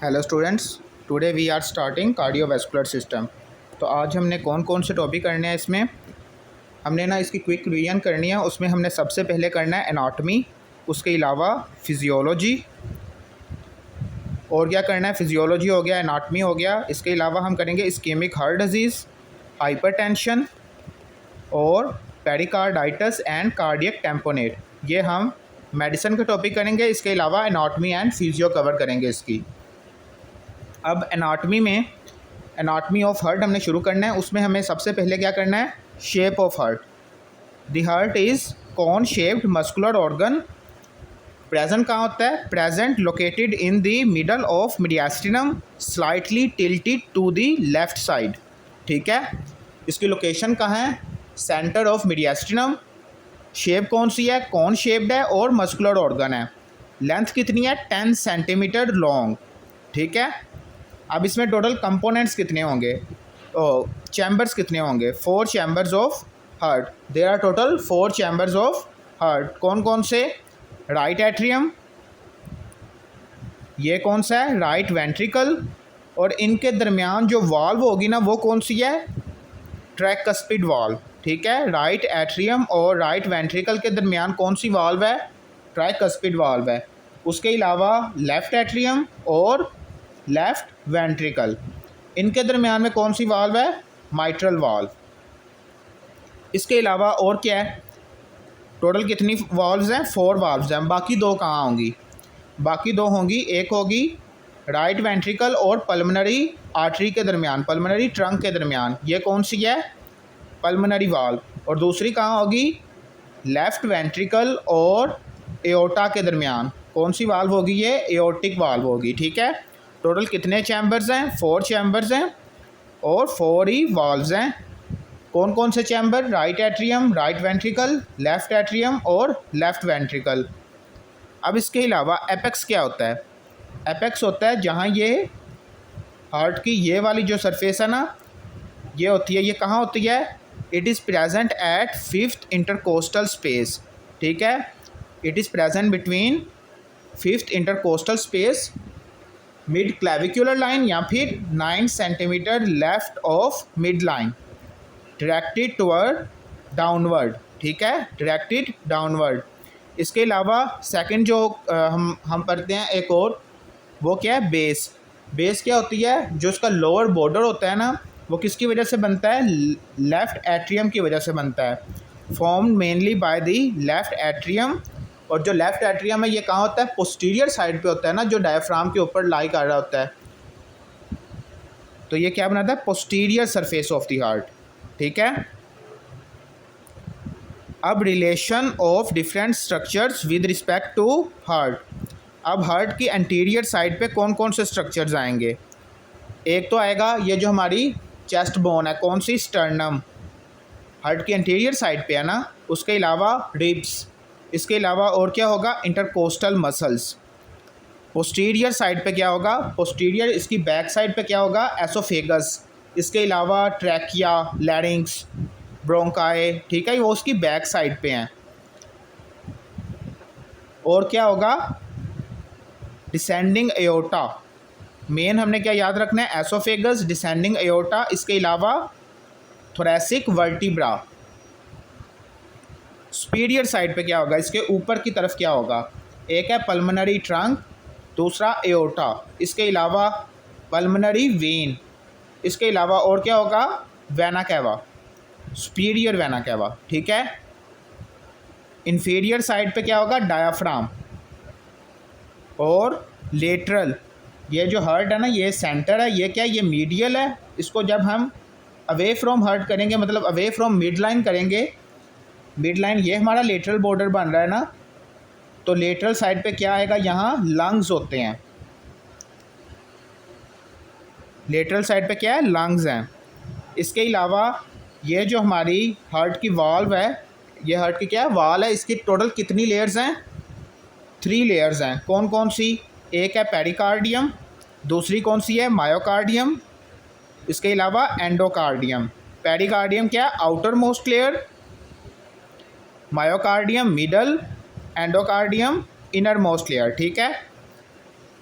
Hello students, today we are starting cardiovascular system. तो आज हमने कौन कौन से टॉपिक करने हैं इसमें हमने ना इसकी क्विक रिवीजन करनी है। उसमें हमने सबसे पहले करना है एनाटॉमी, उसके अलावा फिजियोलॉजी। और क्या करना है, फिजियोलॉजी हो गया, एनाटॉमी हो गया, इसके अलावा हम करेंगे इस्केमिक हार्ट डिजीज़, हाइपरटेंशन और पेरिकार्डाइटिस एंड कार्डियक टेम्पोनेट। ये हम मेडिसिन के टॉपिक करेंगे। इसके अलावा एनाटॉमी एंड फिजियो कवर करेंगे इसकी। अब एनाटॉमी में एनाटॉमी ऑफ हार्ट हमने शुरू करना है। उसमें हमें सबसे पहले क्या करना है, shape of heart. The heart is cone shaped muscular organ. Present कहाँ होता है, present located in the middle of mediastinum, slightly tilted to the left side. ठीक है, इसकी लोकेशन कहाँ है, सेंटर ऑफ मीडियास्टिनम। शेप कौन सी है, कॉन शेप्ड है और मस्कुलर ऑर्गन है। लेंथ कितनी है, 10 सेंटीमीटर लॉन्ग। ठीक है, अब इसमें टोटल कंपोनेंट्स कितने होंगे, चैम्बर्स कितने होंगे, 4 chambers of heart. There are total 4 chambers of heart. कौन कौन से, राइट एट्रियम, ये कौन सा है, राइट वेंट्रिकल, और इनके दरमियान जो वाल्व होगी ना वो कौन सी है, ट्राइकस्पिड वाल्व। ठीक है, राइट एट्रियम और राइट वेंट्रिकल के दरमियान कौन सी वाल्व है, ट्राइकस्पिड वाल्व है। उसके अलावा लेफ़्ट एट्रियम और लेफ़्ट वेंट्रिकल, इनके दरमियान में कौन सी वाल्व है, माइट्रल वाल्व। इसके अलावा और क्या है, टोटल कितनी वाल्व्स हैं, 4 वाल्व्स हैं। बाकी 2 कहाँ होंगी, बाकी 2 होंगी, एक होगी राइट वेंट्रिकल और पल्मोनरी आर्टरी के दरमियान, पल्मोनरी ट्रंक के दरमियान, ये कौन सी है, पल्मोनरी वाल्व। और दूसरी कहाँ होगी, लेफ़्ट वेंट्रिकल और एओर्टा के दरमियान, कौन सी वाल्व होगी, ये एओर्टिक वाल्व होगी। ठीक है, टोटल कितने चैम्बर्स हैं, 4 चैम्बर्स हैं और 4 ही वाल्व्स हैं। कौन कौन से chamber, right atrium, right ventricle, left atrium और लेफ़्ट वेंट्रिकल। अब इसके अलावा एपेक्स क्या होता है, एपेक्स होता है जहाँ ये हार्ट की ये वाली जो सरफेस है ना, ये होती है, ये कहाँ होती है, it is present at 5th intercostal space. ठीक है, it is present between 5th intercostal space, mid clavicular line या फिर 9 centimetre left of mid line, directed toward downward. ठीक है, डायरेक्टेड डाउनवर्ड। इसके अलावा सेकंड जो हम पढ़ते हैं एक और, वो क्या है, बेस। बेस क्या होती है, जो उसका लोअर बॉर्डर होता है ना, वो किसकी वजह से बनता है, लेफ़्ट एट्रियम की वजह से बनता है, formed mainly by the left atrium. और जो लेफ़्ट एट्रियम है ये कहाँ होता है, पोस्टीरियर साइड पे होता है ना, जो डायफ्राम के ऊपर लाई कर रहा होता है। तो ये क्या बनाता है, posterior surface of the heart. ठीक है, अब relation of different structures with respect to heart. अब हार्ट की एंटीरियर साइड पे कौन कौन से स्ट्रक्चर्स आएंगे, एक तो आएगा ये जो हमारी चेस्ट बोन है, कौन सी, स्टर्नम, हार्ट की एंटीरियर साइड पे है ना। उसके अलावा रिब्स, इसके अलावा और क्या होगा, इंटरकोस्टल मसल्स। पोस्टीरियर साइड पे क्या होगा, पोस्टीरियर इसकी बैक साइड पे क्या होगा, एसोफेगस। इसके अलावा ट्रैकिया, लैरिंक्स, ब्रोंकाई। ठीक है, वो उसकी बैक साइड पे हैं। और क्या होगा, डिसेंडिंग एओर्टा, मेन हमने क्या याद रखना है, एसोफेगस, डिसेंडिंग एओर्टा। इसके अलावा थोरैसिक वर्टिब्रा। सुपीरियर साइड पे क्या होगा, इसके ऊपर की तरफ क्या होगा, एक है पल्मोनरी ट्रंक, दूसरा एओर्टा, इसके अलावा पल्मोनरी वेन। इसके अलावा और क्या होगा, vena cava, superior vena cava. ठीक है, इन्फीरियर साइड पे क्या होगा, डायाफ्राम। और लेटरल, ये जो हार्ट है ना, ये सेंटर है, ये क्या है, ये मीडियल है। इसको जब हम अवे फ्रॉम हार्ट करेंगे, मतलब अवे फ्रॉम मिड लाइन करेंगे, मिड लाइन ये हमारा लेटरल बॉर्डर बन रहा है ना, तो लेटरल साइड पे क्या आएगा, यहाँ लंग्स होते हैं। लेटरल साइड पे क्या है, लंग्स हैं। इसके अलावा ये जो हमारी हार्ट की वाल्व है, ये हार्ट की क्या है, वाल है, इसकी टोटल कितनी लेयर्स हैं, 3 लेयर्स हैं। कौन कौन सी, एक है पेरिकार्डियम, दूसरी कौन सी है, मायोकार्डियम, इसके अलावा एंडोकार्डियम। पेरिकार्डियम क्या है, outer most layer, myocardium middle, endocardium inner most layer. ठीक है,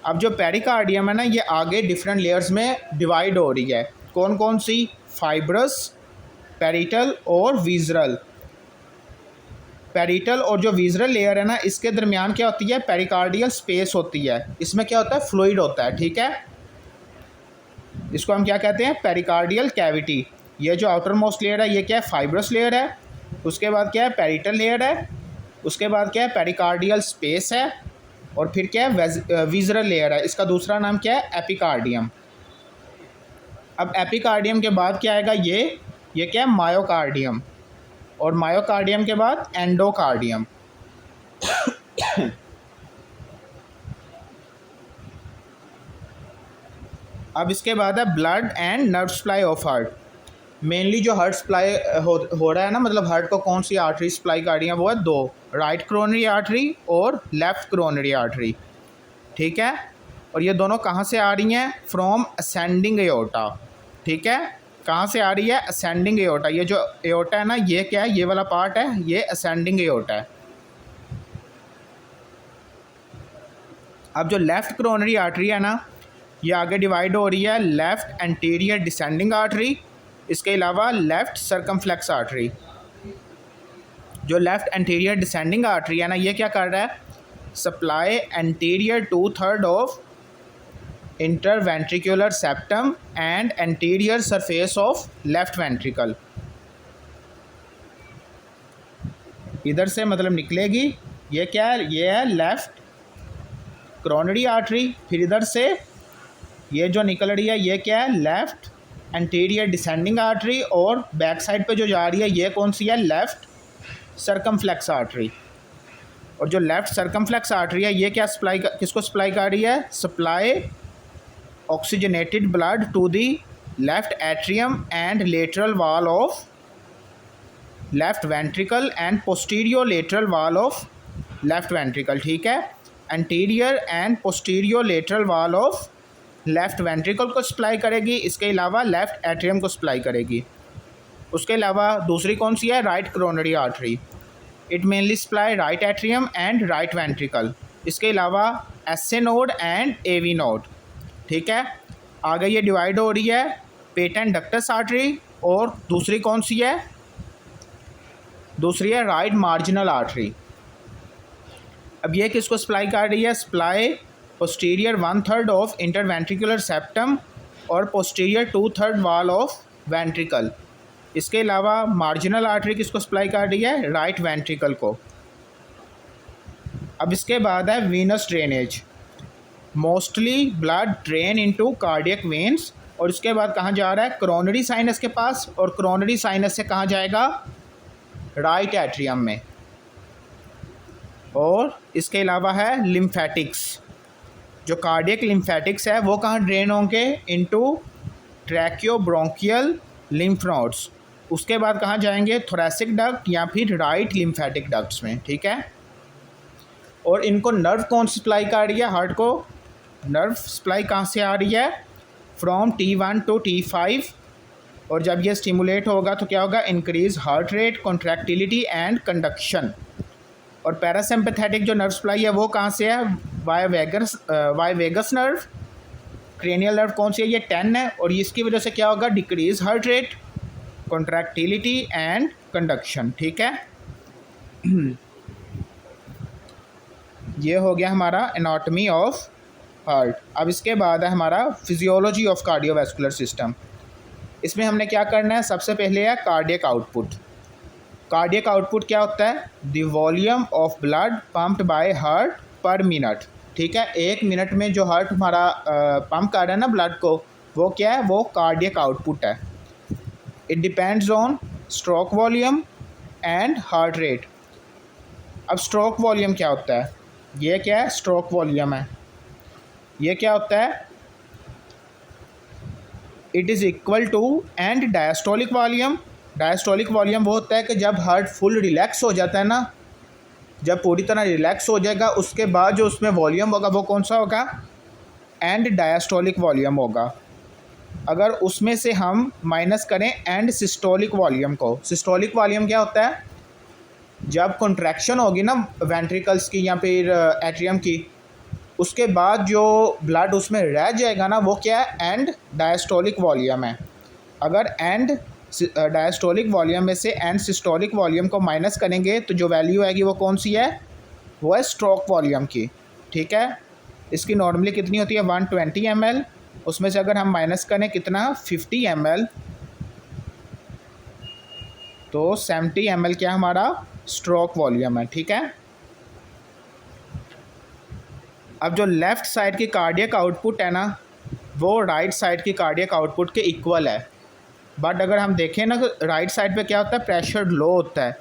अब जो पेरिकार्डियम है ना, ये आगे डिफरेंट लेयर्स में डिवाइड हो रही है। कौन कौन सी? फाइब्रस, पेरिटल और विज़रल। पेरिटल और जो विज़रल लेयर है ना, इसके दरमियान क्या होती है? पेरिकार्डियल स्पेस होती है। इसमें क्या होता है? फ्लूइड होता है, ठीक है। इसको हम क्या कहते हैं? Pericardial cavity. ये जो आउटर मोस्ट लेयर है, ये क्या है? फाइब्रस लेयर है। उसके बाद क्या है? पेरिटल लेयर है। उसके बाद क्या है? पेरिकार्डियल स्पेस है। और फिर क्या है? विज़रल लेयर है। इसका दूसरा नाम क्या है? एपिकार्डियम। अब एपिकार्डियम के बाद क्या आएगा? ये क्या है? मायोकार्डियम। और मायोकार्डियम के बाद एंडोकार्डियम। अब इसके बाद है blood and nerve supply of heart. Mainly जो हार्ट सप्लाई हो रहा है ना, मतलब हार्ट को कौन सी आर्टरी सप्लाई कर रही है? वो है दो, राइट क्रोनरी आर्टरी और लेफ्ट क्रोनरी आर्टरी, ठीक है। और ये दोनों कहाँ से आ रही हैं? फ्रॉम असेंडिंग एओर्टा, ठीक है। कहाँ से आ रही है? Ascending aorta. ये जो एओर्टा है ना, ये क्या है? ये वाला पार्ट है, ये असेंडिंग एओर्टा है। अब जो लेफ्ट क्रोनरी आर्टरी है ना, ये आगे डिवाइड हो रही है लेफ़्ट एंटीरियर डिसेंडिंग आर्टरी, इसके अलावा लेफ़्ट सर्कमफ्लेक्स आर्टरी। जो लेफ़्ट एंटीरियर डिसेंडिंग आर्टरी है ना, ये क्या कर रहा है? Supply anterior 2/3 of interventricular septum and anterior surface of left ventricle. इधर से मतलब निकलेगी, ये क्या है? ये है लेफ़्ट क्रोनरी आर्टरी। फिर इधर से ये जो निकल रही है, ये क्या है? Left anterior descending artery. और बैक साइड पे जो जा रही है, ये कौन सी है? Left circumflex artery. और जो लेफ़्ट सर्कमफ्लेक्स आर्टरी है, ये क्या सप्लाई किसको सप्लाई कर रही है? Supply oxygenated blood to the left atrium and lateral wall of left ventricle and posterior lateral wall of left ventricle, ठीक है। Anterior and posterior lateral wall of left ventricle को सप्लाई करेगी। इसके अलावा लेफ़्ट एट्रियम को supply करेगी। उसके अलावा दूसरी कौन सी है? Right coronary artery. It mainly supply right atrium and right ventricle. इसके अलावा SA node and AV node, ठीक है। आगे ये डिवाइड हो रही है पेटेंट डक्टस आर्टरी। और दूसरी कौन सी है? दूसरी है राइट मार्जिनल आर्टरी। अब ये किसको सप्लाई कर रही है? Supply posterior 1/3 of interventricular septum और पोस्टीरियर 2/3 वॉल ऑफ वेंट्रिकल। इसके अलावा मार्जिनल आर्टरी किसको सप्लाई कर रही है? राइट वेंट्रिकल को। अब इसके बाद है Venus drainage. Mostly blood drain into cardiac veins. और इसके बाद कहाँ जा रहा है? क्रोनरी साइनस के पास। और क्रोनरी साइनस से कहाँ जाएगा? राइट एट्रियम में। और इसके अलावा है लिम्फेटिक्स। जो कार्डियक लिम्फेटिक्स है, वो कहाँ ड्रेन होंगे? Into tracheobronchial lymph nodes. उसके बाद कहाँ जाएंगे? थोरेसिक डक्ट या फिर राइट लिम्फेटिक डक्ट्स में, ठीक है। और इनको नर्व कौन सप्लाई कर रही है? हार्ट को नर्व सप्लाई कहाँ से आ रही है? From T1 to T5। और जब ये स्टिमुलेट होगा तो क्या होगा? Increase heart rate, contractility and conduction. और पैरासिम्पैथेटिक जो नर्व सप्लाई है, वो कहाँ से है? Via vagus nerve. Cranial nerve कौन सी है? ये 10 है। और इसकी वजह से क्या होगा? Decrease heart rate, contractility and conduction, ठीक है। ये हो गया हमारा एनाटॉमी ऑफ हार्ट। अब इसके बाद है हमारा फिजियोलॉजी ऑफ कार्डियोवैस्कुलर सिस्टम। इसमें हमने क्या करना है? सबसे पहले है कार्डियक आउटपुट। कार्डियक आउटपुट क्या होता है? The volume of blood pumped by heart पर मिनट, ठीक है। 1 मिनट में जो हार्ट हमारा पंप कर रहा है ना ब्लड को, वो क्या है? वो कार्डियक आउटपुट है। It depends on stroke volume and heart rate. अब स्ट्रोक वॉल्यूम क्या होता है? ये क्या है? स्ट्रोक वॉल्यूम है। ये क्या होता है? It is equal to end diastolic volume. Diastolic volume वो होता है कि जब हार्ट फुल रिलैक्स हो जाता है ना, जब पूरी तरह रिलैक्स हो जाएगा, उसके बाद जो उसमें वॉल्यूम होगा वो कौन सा होगा? एंड डायस्टोलिक वॉल्यूम होगा। अगर उसमें से हम माइनस करें एंड सिस्टोलिक वॉल्यूम को, सिस्टोलिक वॉल्यूम क्या होता है? जब कॉन्ट्रैक्शन होगी ना वेंट्रिकल्स की या फिर एट्रियम की, उसके बाद जो ब्लड उसमें रह जाएगा ना वो क्या है, एंड डायस्टोलिक वॉल्यूम है। अगर एंड डायस्टोलिक वॉल्यूम में से एंड सिस्टोलिक वॉल्यूम को माइनस करेंगे तो जो वैल्यू आएगी वो कौन सी है, वो है स्ट्रोक वॉल्यूम की। ठीक है, इसकी नॉर्मली कितनी होती है 120 ml, उसमें से अगर हम माइनस करें कितना 50 ml, तो 70 ml क्या हमारा स्ट्रोक वॉल्यूम है। ठीक है, अब जो लेफ़्ट साइड की कार्डियक आउटपुट है ना वो राइट साइड की कार्डियक आउटपुट के इक्वल है। बट अगर हम देखें ना तो राइट साइड पे क्या होता है, प्रेशर लो होता है,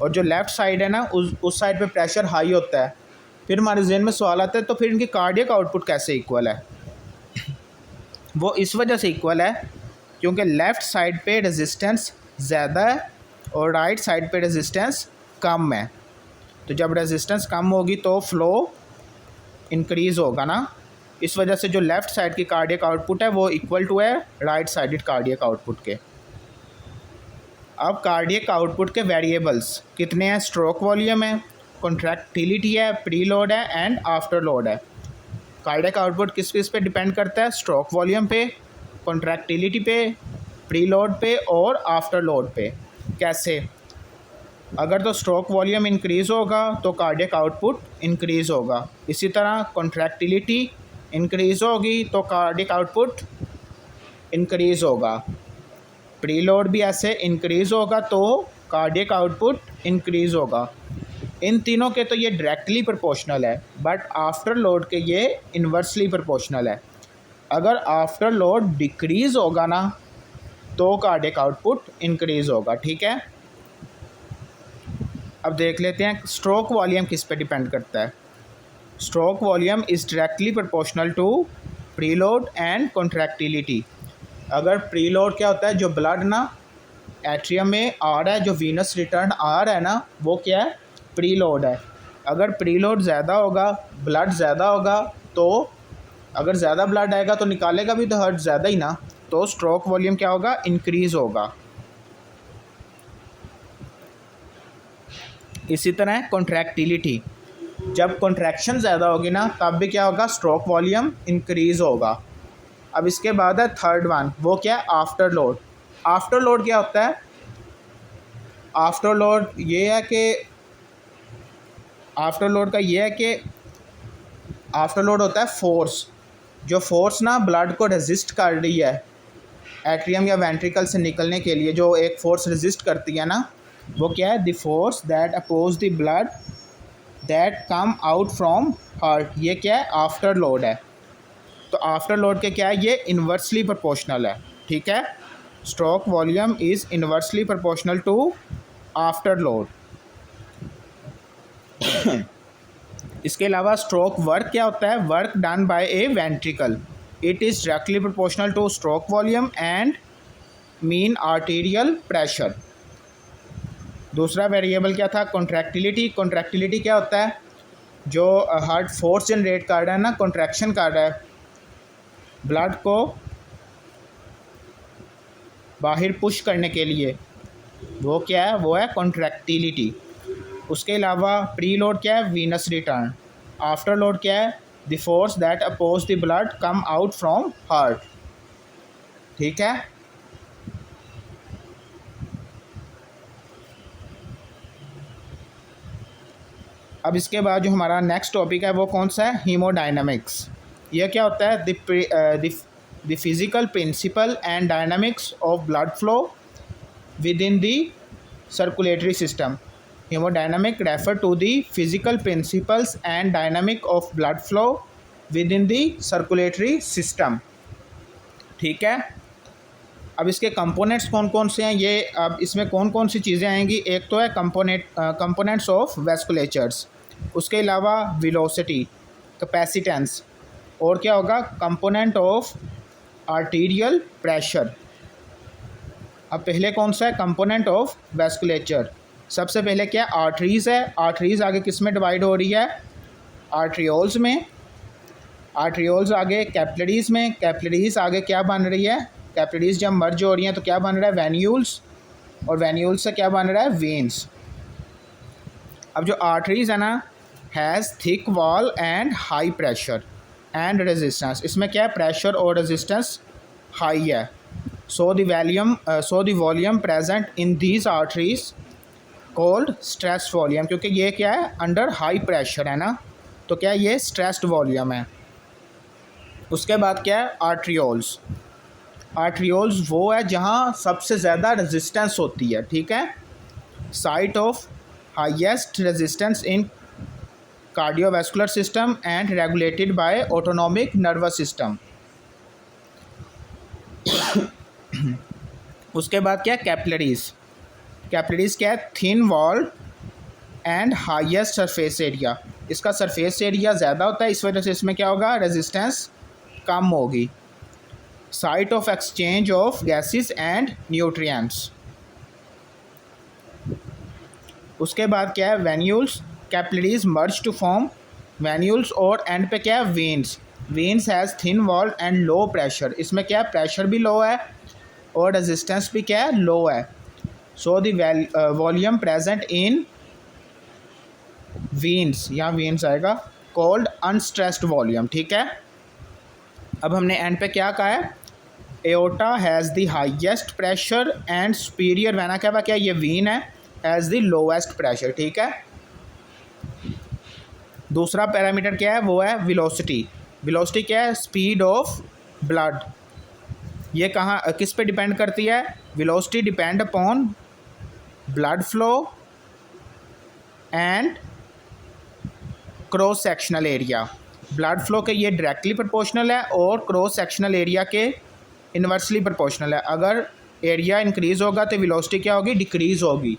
और जो लेफ़्ट साइड है ना उस साइड पे प्रेशर हाई होता है। फिर हमारे जहन में सवाल आता है तो फिर इनकी कार्डियक आउटपुट कैसे इक्वल है। वो इस वजह से इक्वल है क्योंकि लेफ़्ट साइड पे रेजिस्टेंस ज़्यादा है और राइट साइड पे रेजिस्टेंस कम है। तो जब रेजिस्टेंस कम होगी तो फ्लो इंक्रीज़ होगा ना, इस वजह से जो लेफ़्ट साइड की कार्डियक आउटपुट है वो इक्वल टू है राइट साइडेड कार्डियक आउटपुट के। अब कार्डियक आउटपुट के वेरिएबल्स कितने हैं, स्ट्रोक वॉल्यूम है, कॉन्ट्रैक्टिलिटी है, प्री लोड है एंड आफ्टर लोड है। कार्डियक आउटपुट किस पे डिपेंड करता है, स्ट्रोक वॉल्यूम पे, कॉन्ट्रैक्टिलिटी पे, प्री लोड पे और आफ्टर लोड पे। कैसे, अगर तो स्ट्रोक वॉल्यूम इंक्रीज़ होगा तो कार्डियक आउटपुट इंक्रीज़ होगा, इसी तरह कॉन्ट्रैक्टिलिटी इंक्रीज़ होगी तो कार्डियक आउटपुट इंक्रीज़ होगा, प्री लोड भी ऐसे इंक्रीज़ होगा तो कार्डियक आउटपुट इंक्रीज़ होगा। इन तीनों के तो ये डायरेक्टली प्रोपोर्शनल है, बट आफ्टर लोड के ये इन्वर्सली प्रोपोर्शनल है। अगर आफ्टर लोड डिक्रीज़ होगा ना तो कार्डियक आउटपुट इंक्रीज़ होगा। ठीक है, अब देख लेते हैं स्ट्रोक वॉल्यूम किस पे डिपेंड करता है। Stroke volume is directly proportional to preload and contractility. अगर प्रीलोड क्या होता है, जो ब्लड ना एट्रियम में आ रहा है, जो वीनस रिटर्न आ रहा है ना वो क्या है, प्रीलोड है। अगर प्रीलोड ज़्यादा होगा, ब्लड ज़्यादा होगा, तो अगर ज़्यादा ब्लड आएगा तो निकालेगा भी तो हर्ट ज़्यादा ही ना, तो स्ट्रोक वॉल्यूम क्या होगा, इंक्रीज़ होगा। इसी तरह कॉन्ट्रैक्टिलिटी, जब कॉन्ट्रैक्शन ज़्यादा होगी ना तब भी क्या होगा, स्ट्रोक वॉल्यूम इंक्रीज़ होगा। अब इसके बाद है थर्ड वन, वो क्या है, आफ्टर लोड। आफ्टर लोड क्या होता है, आफ्टर लोड ये है कि आफ्टर लोड का ये है कि आफ्टर लोड होता है फोर्स, जो फोर्स ना ब्लड को रेजिस्ट कर रही है एट्रियम या वेंट्रिकल से निकलने के लिए, जो एक फोर्स रेजिस्ट करती है ना वो क्या है, the force that oppose the blood that come out from heart, ये क्या है, आफ्टर लोड है। तो आफ्टर लोड के क्या है, ये इन्वर्सली प्रोपोर्शनल है। ठीक है, stroke volume is inversely proportional to after load. इसके अलावा स्ट्रोक वर्क क्या होता है, work done by a ventricle, it is directly proportional to stroke volume and mean arterial pressure. दूसरा वेरिएबल क्या था, कॉन्ट्रैक्टिलिटी। कॉन्ट्रैक्टिलिटी क्या होता है, जो हार्ट फोर्स जनरेट कर रहा है ना, कॉन्ट्रैक्शन कर रहा है, ब्लड को बाहर पुश करने के लिए, वो क्या है, वो है कॉन्ट्रैक्टिलिटी। उसके अलावा प्री लोड क्या है, वीनस रिटर्न। आफ्टर लोड क्या है, the force that oppose the blood come out from heart. ठीक है, अब इसके बाद जो हमारा नेक्स्ट टॉपिक है वो कौन सा है, हीमोडायनामिक्स। यह क्या होता है, the physical principle and dynamics of blood flow within the circulatory system. Hemodynamic refer to the physical principles and dynamic of blood flow within the circulatory system। ठीक है, अब इसके कंपोनेंट्स कौन कौन से हैं, ये अब इसमें कौन कौन सी चीज़ें आएंगी। एक तो है कंपोनेंट्स ऑफ वेस्कुलेचर्स, उसके अलावा वेलोसिटी, कैपेसिटेंस, और क्या होगा, कंपोनेंट ऑफ आर्टीरियल प्रेशर। अब पहले कौन सा है, कंपोनेंट ऑफ वेस्कुलेचर। सबसे पहले क्या, आर्टरीज़ है। आर्टरीज़ आगे किस में डिवाइड हो रही है, आर्ट्रियोल्स में। आर्ट्रियोल्स आगे कैपिलरीज़ में। कैपिलरीज़ आगे क्या बन रही है, कैपिलरीज़ जब मर्ज हो रही हैं तो क्या बन रहा है, वेन्यूल्स, और वेन्यूल्स से क्या बन रहा है, वेन्स। अब जो आर्टरीज़ है ना, has thick wall and high pressure and resistance. इसमें क्या है, प्रेशर और रेजिस्टेंस हाई है। So the volume present in these arteries cold stressed volume, क्योंकि ये क्या है, अंडर हाई प्रेशर है ना, तो क्या ये स्ट्रेस्ड वॉल्यूम है। उसके बाद क्या है, आर्ट्रियोल्स। आर्ट्रियोल्स वो है जहाँ सबसे ज़्यादा रेजिस्टेंस होती है, ठीक है। Site of highest resistance in cardiovascular system and regulated by autonomic nervous system. उसके बाद क्या, कैपिलरीज। कैपिलरीज क्या है, thin wall and highest surface area. इसका सरफेस एरिया ज़्यादा होता है, इस वजह से इसमें क्या होगा, रेजिस्टेंस कम होगी। Site of exchange of gases and nutrients. उसके बाद क्या है, venules. Capillaries merge to form venules, और एंड पे क्या है, veins. Veins has thin wall and low pressure. इसमें क्या है, प्रेशर भी लो है और रेजिस्टेंस भी क्या है, लो है। So the volume present in veins, यहाँ वेन्स आएगा, कॉल्ड अनस्ट्रेस्ड वॉल्यूम, ठीक है। अब हमने एंड पे क्या कहा है, aorta has the highest pressure and superior vena cava, क्या ये वीन है, हैज़ द लोएस्ट प्रेशर, ठीक है। दूसरा पैरामीटर क्या है, वो है वेलोसिटी। वेलोसिटी क्या है, स्पीड ऑफ ब्लड। ये कहाँ किस पे डिपेंड करती है, velocity depend upon blood flow and cross sectional area. Blood flow के ये डायरेक्टली प्रोपोर्शनल है और क्रॉस सेक्शनल एरिया के इन्वर्सली प्रोपोर्शनल है। अगर एरिया इंक्रीज़ होगा तो वेलोसिटी क्या होगी, डिक्रीज़ होगी।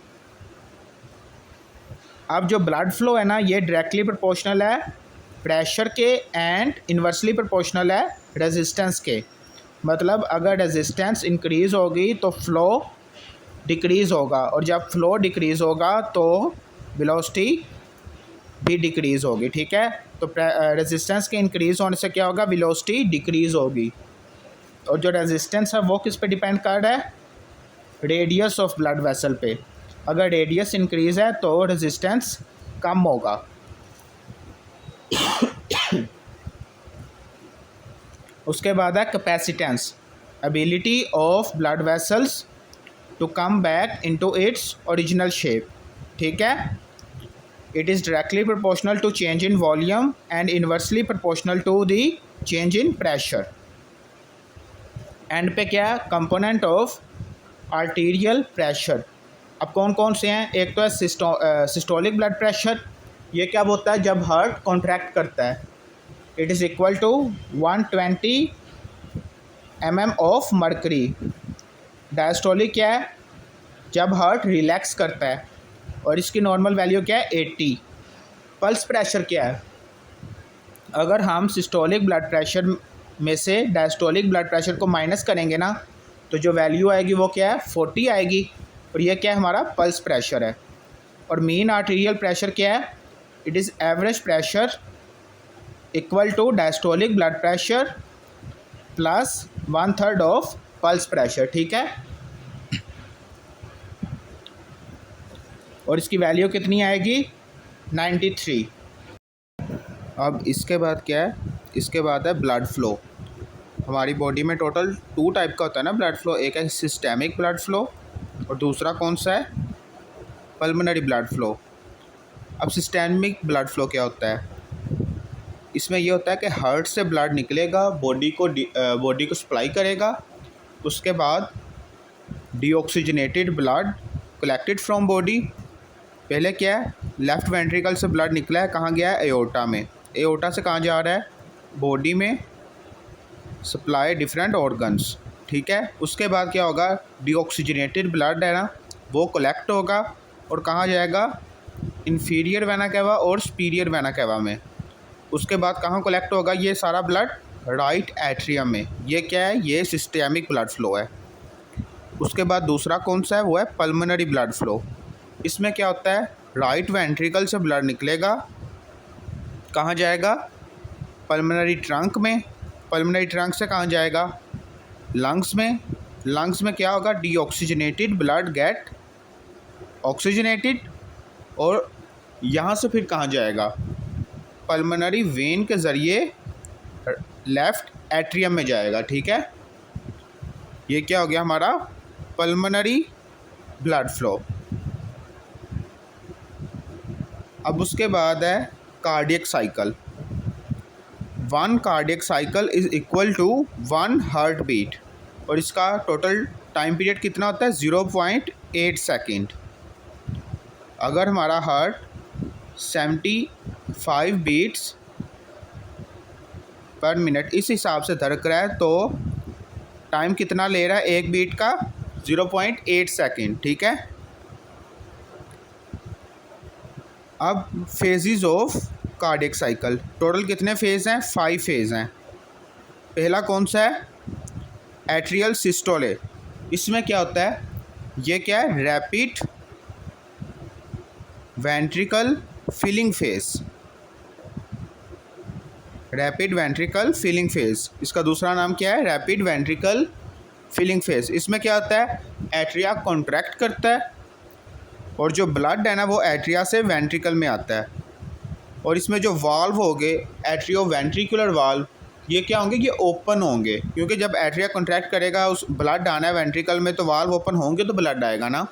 अब जो ब्लड फ्लो है ना, ये डायरेक्टली प्रोपोर्शनल है प्रेशर के एंड इन्वर्सली प्रोपोर्शनल है रेजिस्टेंस के। मतलब अगर रेजिस्टेंस इंक्रीज़ होगी तो फ्लो डिक्रीज़ होगा, और जब फ्लो डिक्रीज़ होगा तो वेलोसिटी भी डिक्रीज़ होगी, ठीक है। तो रेजिस्टेंस के इंक्रीज़ होने से क्या होगा, वेलोसिटी डिक्रीज़ होगी। और जो रेजिस्टेंस है वो किस पे डिपेंड कर रहा है, रेडियस ऑफ ब्लड वेसल पे। अगर रेडियस इंक्रीज़ है तो रेजिस्टेंस कम होगा। उसके बाद है capacitance, ability of blood vessels to come back into its original shape, ठीक है। It is directly proportional to change in volume and inversely proportional to the change in pressure. End पे क्या है, कंपोनेंट ऑफ आर्टीरियल प्रेशर। अब कौन कौन से हैं, एक तो है सिस्टोलिक ब्लड प्रेशर। ये क्या होता है, जब हार्ट कॉन्ट्रैक्ट करता है, it is equal to 120 mm of mercury. Diastolic क्या है, जब हार्ट रिलैक्स करता है, और इसकी नॉर्मल वैल्यू क्या है, 80। पल्स प्रेशर क्या है, अगर हम सिस्टोलिक ब्लड प्रेशर में से डायस्टोलिक ब्लड प्रेशर को माइनस करेंगे ना, तो जो वैल्यू आएगी वो क्या है, 40 आएगी, और ये क्या है, हमारा पल्स प्रेशर है। और मीन आर्टीरियल प्रेशर क्या है, it is average pressure equal to diastolic blood pressure plus 1/3 of pulse pressure, ठीक है। और इसकी वैल्यू कितनी आएगी, 93। अब इसके बाद क्या है, इसके बाद है ब्लड फ्लो। हमारी बॉडी में टोटल 2 टाइप का होता है ना ब्लड फ्लो, एक है सिस्टेमिक ब्लड फ्लो और दूसरा कौन सा है, पल्मोनरी ब्लड फ्लो। अब सिस्टेमिक ब्लड फ्लो क्या होता है, इसमें ये होता है कि हार्ट से ब्लड निकलेगा, बॉडी को सप्लाई करेगा, उसके बाद deoxygenated blood collected from body. पहले क्या है, लेफ़्ट वेंट्रिकल से ब्लड निकला है, कहाँ गया है, एओर्टा में। एओर्टा से कहाँ जा रहा है, बॉडी में सप्लाई डिफरेंट ऑर्गन्स, ठीक है। उसके बाद क्या होगा, डीऑक्सीजनेटेड ब्लड है ना, वो कलेक्ट होगा और कहाँ जाएगा, इन्फीरियर वेना कैवा और सुपीरियर वेना कैवा में। उसके बाद कहाँ कलेक्ट होगा ये सारा ब्लड, राइट एट्रियम में। ये क्या है, ये सिस्टेमिक ब्लड फ्लो है। उसके बाद दूसरा कौन सा है, वो है पल्मोनरी ब्लड फ्लो। इसमें क्या होता है, राइट वेंट्रिकल से ब्लड निकलेगा, कहाँ जाएगा, पल्मोनरी ट्रंक में। पल्मोनरी ट्रंक से कहाँ जाएगा, लंग्स में। लंग्स में क्या होगा, डीऑक्सीजनेटेड ब्लड गेट ऑक्सीजनेटेड, और यहाँ से फिर कहाँ जाएगा, पल्मोनरी वेन के ज़रिए लेफ़्ट एट्रियम में जाएगा। ठीक है, ये क्या हो गया हमारा पल्मोनरी ब्लड फ्लो। अब उसके बाद है cardiac cycle. 1 cardiac cycle is equal to 1 heart beat, और इसका टोटल टाइम पीरियड कितना होता है 0.8 सेकेंड। अगर हमारा हार्ट 75 बीट्स पर मिनट इस हिसाब से धड़क रहा है तो टाइम कितना ले रहा है एक बीट का 0.8 सेकेंड। ठीक है, अब phases of cardiac cycle, total कितने फेज़ हैं 5 फेज़ हैं। पहला कौन सा है एट्रियल सिस्टोले। इसमें क्या होता है, ये क्या है rapid ventricle filling phase, rapid ventricle filling phase, इसका दूसरा नाम क्या है रैपिड वेंट्रिकल फिलिंग फेज। इसमें क्या होता है एट्रिया कॉन्ट्रैक्ट करता है और जो ब्लड है ना वो एट्रिया से वेंट्रिकल में आता है, और इसमें जो वाल्व होंगे एट्रियो वेंट्रिकुलर वाल्व, ये क्या होंगे ये ओपन होंगे, क्योंकि जब एट्रिया कॉन्ट्रैक्ट करेगा उस ब्लड आना है वेंट्रिकल में तो वाल्व ओपन होंगे तो ब्लड आएगा ना।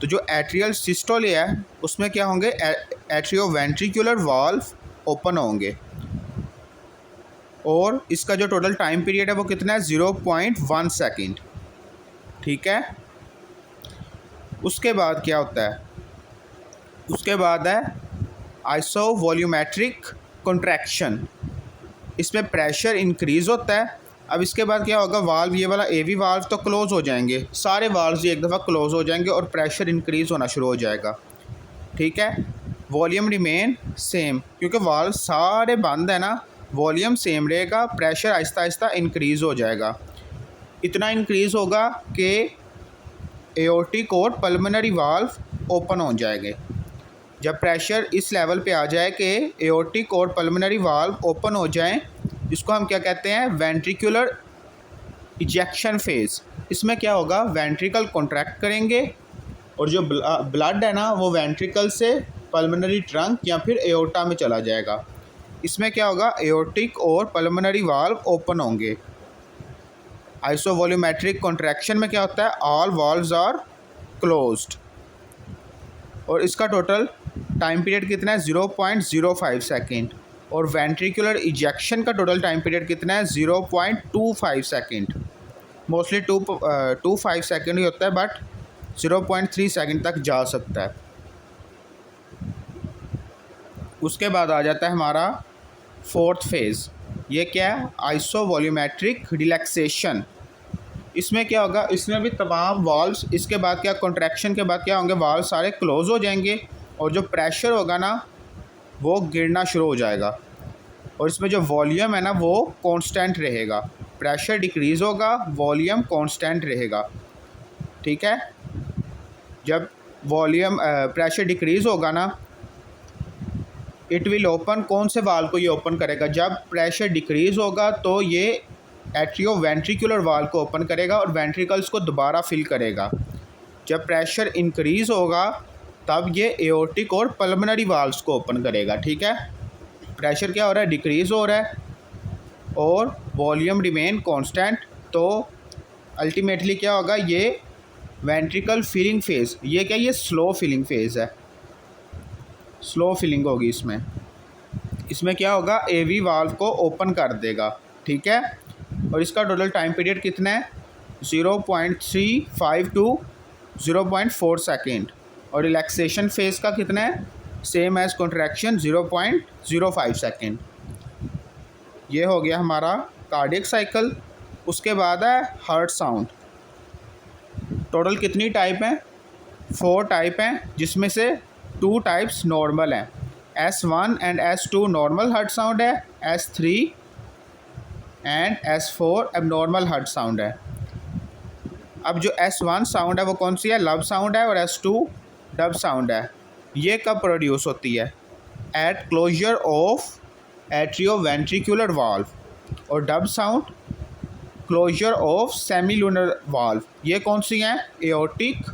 तो जो एट्रियल सिस्टोले है उसमें क्या होंगे एट्रियो वेंट्रिकुलर वाल्व ओपन होंगे, और इसका जो टोटल टाइम पीरियड है वो कितना है 0.1 सेकेंड। ठीक है, उसके बाद क्या होता है, उसके बाद है आइसोवॉल्यूमेट्रिक कॉन्ट्रैक्शन। इसमें प्रेशर इंक्रीज़ होता है। अब इसके बाद क्या होगा वाल्व, ये वाला एवी वाल्व तो क्लोज़ हो जाएंगे, सारे वाल्व एक दफ़ा क्लोज़ हो जाएंगे और प्रेशर इंक्रीज़ होना शुरू हो जाएगा। ठीक है, वॉल्यूम रिमेन सेम, क्योंकि वाल्व सारे बंद है ना, वॉल्यूम सेम रहेगा, प्रेशर आहिस्ता आहिस्ता इंक्रीज़ हो जाएगा। इतना इंक्रीज़ होगा कि एओर्टिक और पल्मोनरी वाल्व ओपन हो जाएंगे। जब प्रेशर इस लेवल पे आ जाए कि एओर्टिक और पल्मोनरी वाल्व ओपन हो जाएं, इसको हम क्या कहते हैं वेंट्रिकुलर इजेक्शन फेज़। इसमें क्या होगा वेंट्रिकल कॉन्ट्रैक्ट करेंगे और जो ब्लड है ना वो वेंट्रिकल से पल्मोनरी ट्रंक या फिर एओर्टा में चला जाएगा। इसमें क्या होगा एओर्टिक और पल्मोनरी वाल्व ओपन होंगे। आइसोवॉल्यूमेट्रिक कॉन्ट्रैक्शन में क्या होता है ऑल वाल्व्स आर क्लोज्ड, और इसका टोटल टाइम पीरियड कितना है 0.05 सेकेंड, और वेंट्रिकुलर इजेक्शन का टोटल टाइम पीरियड कितना है 0.25 सेकेंड। मोस्टली 2.25 सेकेंड ही होता है बट 0.3 सेकेंड तक जा सकता है। उसके बाद आ जाता है हमारा फोर्थ फेज़, ये क्या है आइसोवॉल्यूमेट्रिक रिलैक्सेशन। इसमें क्या होगा, इसमें भी तमाम वाल्व्स इसके बाद क्या कॉन्ट्रैक्शन के बाद क्या होंगे वाल्व सारे क्लोज हो जाएंगे और जो प्रेशर होगा ना वो गिरना शुरू हो जाएगा, और इसमें जो वॉल्यूम है ना वो कांस्टेंट रहेगा। प्रेशर डिक्रीज़ होगा, वॉल्यूम कांस्टेंट रहेगा। ठीक है, जब वॉल्यूम प्रेशर डिक्रीज़ होगा ना इट विल ओपन, कौन से वाल्व को ये ओपन करेगा, जब प्रेशर डिक्रीज़ होगा तो ये एट्रियो वेंट्रिकुलर वाल्व को ओपन करेगा और वेंट्रिकल्स को दोबारा फिल करेगा। जब प्रेशर इंक्रीज़ होगा तब ये एओर्टिक और पल्मोनरी वाल्व्स को ओपन करेगा। ठीक है, प्रेशर क्या हो रहा है डिक्रीज़ हो रहा है और वॉल्यूम रिमेन कांस्टेंट, तो अल्टीमेटली क्या होगा ये वेंट्रिकल फिलिंग फेज़, ये क्या ये स्लो फिलिंग फेज़ है, स्लो फिलिंग होगी इसमें। इसमें क्या होगा एवी वाल्व को ओपन कर देगा। ठीक है, और इसका टोटल टाइम पीरियड कितना है 0.35 टू 0.4 सेकेंड, और रिलैक्सेशन फेज़ का कितना है सेम एज कॉन्ट्रैक्शन 0.05 सेकेंड। ये हो गया हमारा कार्डियक साइकिल। उसके बाद है हार्ट साउंड। टोटल कितनी टाइप हैं 4 टाइप हैं, जिसमें से 2 टाइप्स नॉर्मल हैं, S1 and S2 normal heart sound है, S3 and S4 abnormal heart sound है। अब जो S1 साउंड है वो कौन सी है लब साउंड है, और S2 डब साउंड है। ये कब प्रोड्यूस होती है at closure of atrioventricular valve, और dub sound closure of semilunar valve. ये कौन सी हैं एओर्टिक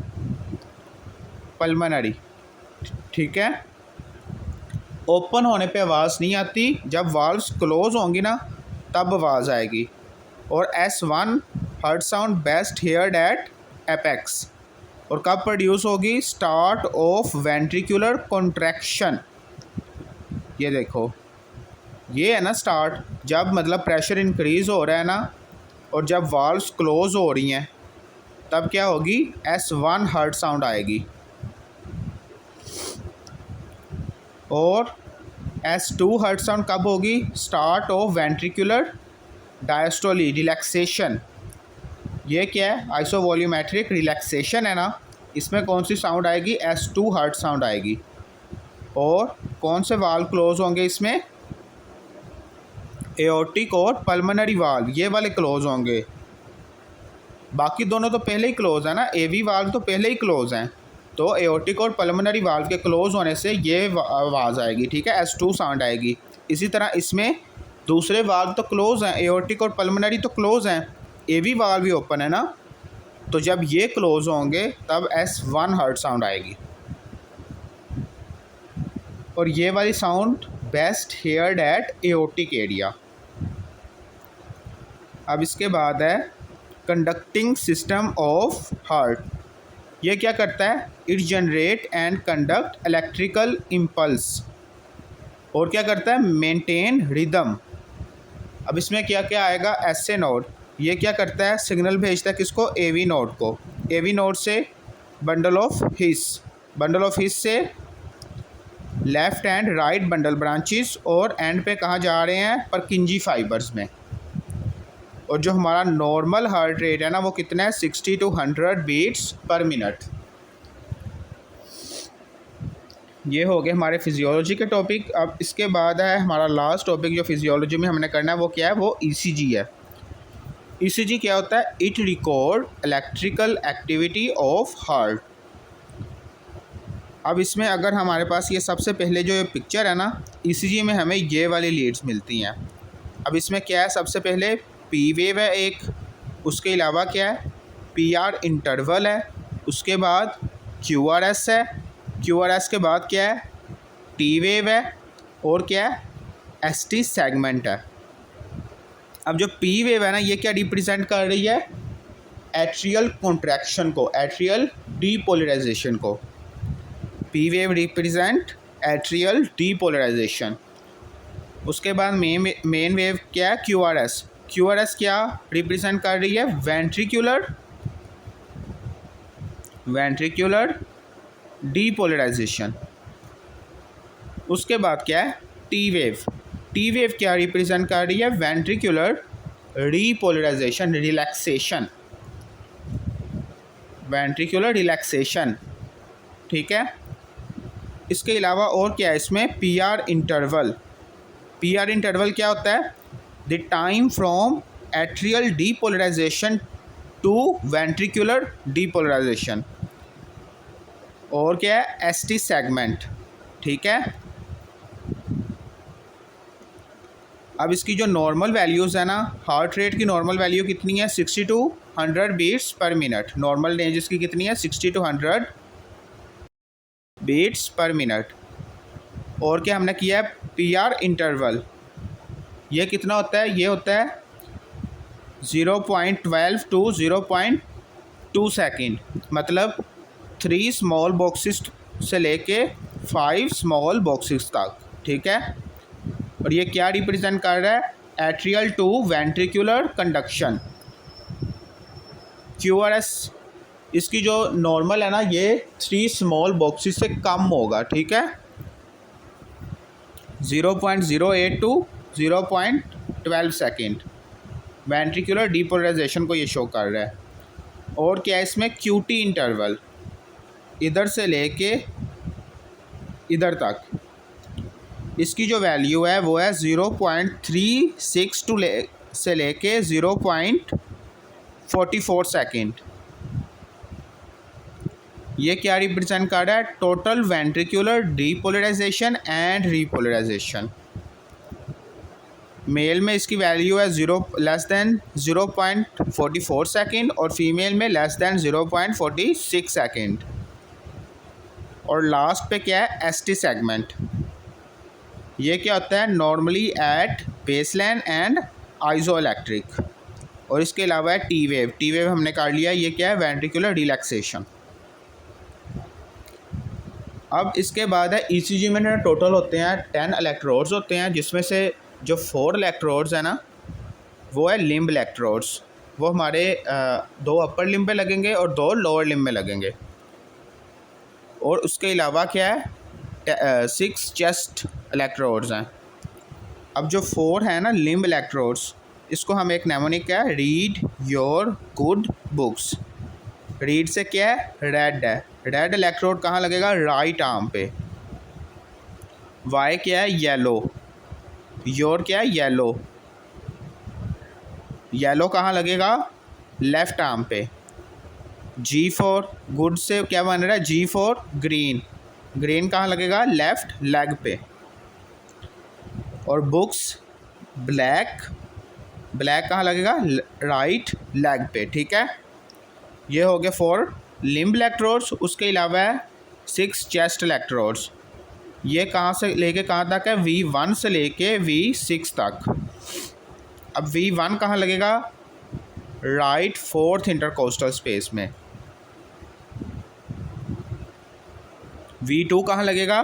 पल्मोनरी। ठीक है, ओपन होने पे आवाज़ नहीं आती, जब वाल्व्स क्लोज होंगी ना तब आवाज़ आएगी। और S1 heart sound best heard at apex, और कब प्रोड्यूस होगी? Start of ventricular contraction. ये देखो, ये है ना स्टार्ट, जब मतलब प्रेशर इंक्रीज़ हो रहा है ना और जब वाल्व्स क्लोज हो रही हैं तब क्या होगी? S1 हर्ट साउंड आएगी। और S2 हर्ट साउंड कब होगी? Start of ventricular diastole, relaxation. ये क्या है? आइसोवॉल्यूमेट्रिक रिलैक्सेशन है ना, इसमें कौन सी साउंड आएगी? S2 हर्ट साउंड आएगी। और कौन से वाल्व क्लोज होंगे इसमें? एओर्टिक और पल्मोनरी वाल्व, ये वाले क्लोज होंगे। बाकी दोनों तो पहले ही क्लोज है ना, एवी वाल्व तो पहले ही क्लोज हैं। तो एओर्टिक और पल्मोनरी वाल्व के क्लोज होने से ये आवाज़ आएगी, ठीक है, S2 साउंड आएगी। इसी तरह इसमें दूसरे वाल्व तो क्लोज हैं, एओर्टिक और पल्मोनरी तो क्लोज हैं, एवी वाल्व भी ओपन है ना, तो जब ये क्लोज होंगे तब S1 हर्ट साउंड आएगी। और ये वाली sound best heard at aortic area. अब इसके बाद है कंडक्टिंग सिस्टम ऑफ हार्ट। ये क्या करता है? It generate and conduct electrical impulse. और क्या करता है? Maintain rhythm. अब इसमें क्या क्या आएगा? SA नोड, ये क्या करता है? सिग्नल भेजता है किसको? AV नोड को। AV नोड से bundle of His, bundle of His से left and right bundle branches, और एंड पे कहाँ जा रहे हैं? परकिंजी फाइबर्स में। और जो हमारा नॉर्मल हार्ट रेट है ना वो कितना है? 60 to 100 बीट्स पर मिनट। ये हो गए हमारे फिजियोलॉजी के टॉपिक। अब इसके बाद है हमारा लास्ट टॉपिक जो फिजियोलॉजी में हमने करना है, वो क्या है? वो ECG है। ECG क्या होता है? It record electrical activity of heart. अब इसमें अगर हमारे पास ये सबसे पहले जो ये पिक्चर है ना, ECG में हमें ये वाली लीड्स मिलती हैं। अब इसमें क्या है? सबसे पहले P वेव है एक, उसके अलावा क्या है? PR इंटरवल है, उसके बाद QRS है, QRS के बाद क्या है? T वेव है, और क्या है? ST सेगमेंट है। अब जो P वेव है ना, ये क्या रिप्रेजेंट कर रही है? एट्रियल कॉन्ट्रैक्शन को, एट्रियल डीपोलराइजेशन को। P wave represent atrial depolarisation. उसके बाद मेन वेव क्या है? QRS। QRS क्या रिप्रेजेंट कर रही है? Ventricular depolarisation. उसके बाद क्या है? T wave. T वेव क्या रिप्रेजेंट कर रही है? Ventricular repolarisation, relaxation, ventricular relaxation, ठीक है। इसके अलावा और क्या है इसमें? PR interval. PR इंटरवल क्या होता है? The time from atrial depolarisation to ventricular depolarisation. और क्या है? ST सेगमेंट, ठीक है। अब इसकी जो नॉर्मल वैल्यूज़ है ना, हार्ट रेट की नॉर्मल वैल्यू कितनी है? 60 to 100 beats per minute. Normal range इसकी कितनी है? 60 to 100 बीट्स पर मिनट। और क्या हमने किया है? PR इंटरवल, ये कितना होता है? ये होता है 0.12 to 0.2 सेकेंड, मतलब 3 स्मॉल बॉक्सेस से लेके 5 स्मॉल बॉक्सेस तक, ठीक है। और ये क्या रिप्रेजेंट कर रहा है? Atrial to ventricular conduction. QRS इसकी जो नॉर्मल है ना, ये 3 स्मॉल बॉक्सेस से कम होगा, ठीक है। 0.08 to 0.12 सेकेंड वेंट्रिकुलर डीपोलराइजेशन को ये शो कर रहा है। और क्या है इसमें? QT इंटरवल, इधर से लेके इधर तक, इसकी जो वैल्यू है वो है 0.36 से लेके 0.44 सेकेंड। ये क्या रिप्रेजेंट कर रहा है? Total ventricular depolarisation and repolarisation. Male में इसकी वैल्यू है लेस देन 0.44 सेकेंड, और फीमेल में लेस देन 0.46 सेकेंड। और लास्ट पे क्या है? ST segment. ये क्या होता है? Normally at baseline and isoelectric. और इसके अलावा है टी वेव। टी वेव हमने कर लिया, ये क्या है? Ventricular relaxation. अब इसके बाद है ईसीजी में ना टोटल होते हैं 10 इलेक्ट्रोड्स होते हैं, जिसमें से जो 4 इलेक्ट्रोड्स हैं ना वो है लिम्ब इलेक्ट्रोड्स। वो हमारे 2 अपर लिम्ब पे लगेंगे और 2 लोअर लिम्ब में लगेंगे। और उसके अलावा क्या है? 6 चेस्ट इलेक्ट्रोड्स हैं। अब जो 4 है ना लिम्ब इलेक्ट्रोड्स, इसको हम एक नेमोनिक है read your good books. Read से क्या है? रेड है। रेड इलेक्ट्रोड कहाँ लगेगा? राइट आर्म पे। वाई क्या है? येलो। योर क्या है? येलो। येलो कहाँ लगेगा? लेफ्ट आर्म पे। G4 गुड से क्या बन रहा है? G4 green. ग्रीन कहाँ लगेगा? लेफ्ट लेग पे। और बुक्स ब्लैक। ब्लैक कहाँ लगेगा? राइट लेग पे। ठीक है, ये हो गए 4 लिम्ब इलेक्ट्रोड्स। उसके अलावा है 6 चेस्ट इलेक्ट्रोड्स। ये कहाँ से लेके कहाँ तक है? V1 से लेके V6 तक। अब V1 कहाँ लगेगा? राइट 4th इंटरकोस्टल स्पेस में। V2 कहाँ लगेगा?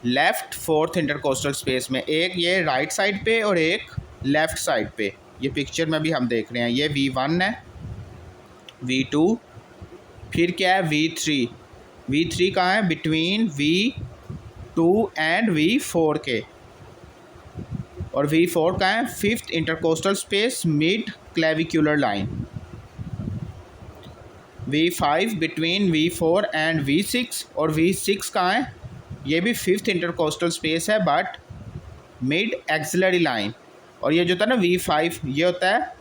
लेफ़्ट 4th इंटरकोस्टल स्पेस में। एक ये राइट साइड पे और एक लेफ़्ट साइड पे। ये पिक्चर में भी हम देख रहे हैं। ये V1 है, V2, फिर क्या है? V3। V3 कहाँ है? बिटवीन V2 एंड V4 के। और V4 कहाँ है? 5th intercostal space mid clavicular line. V5 between V4 and V6। और V6 कहाँ है? ये भी 5th इंटरकोस्टल स्पेस है बट मिड एक्सिलरी लाइन। और ये जो होता है ना V5, ये होता है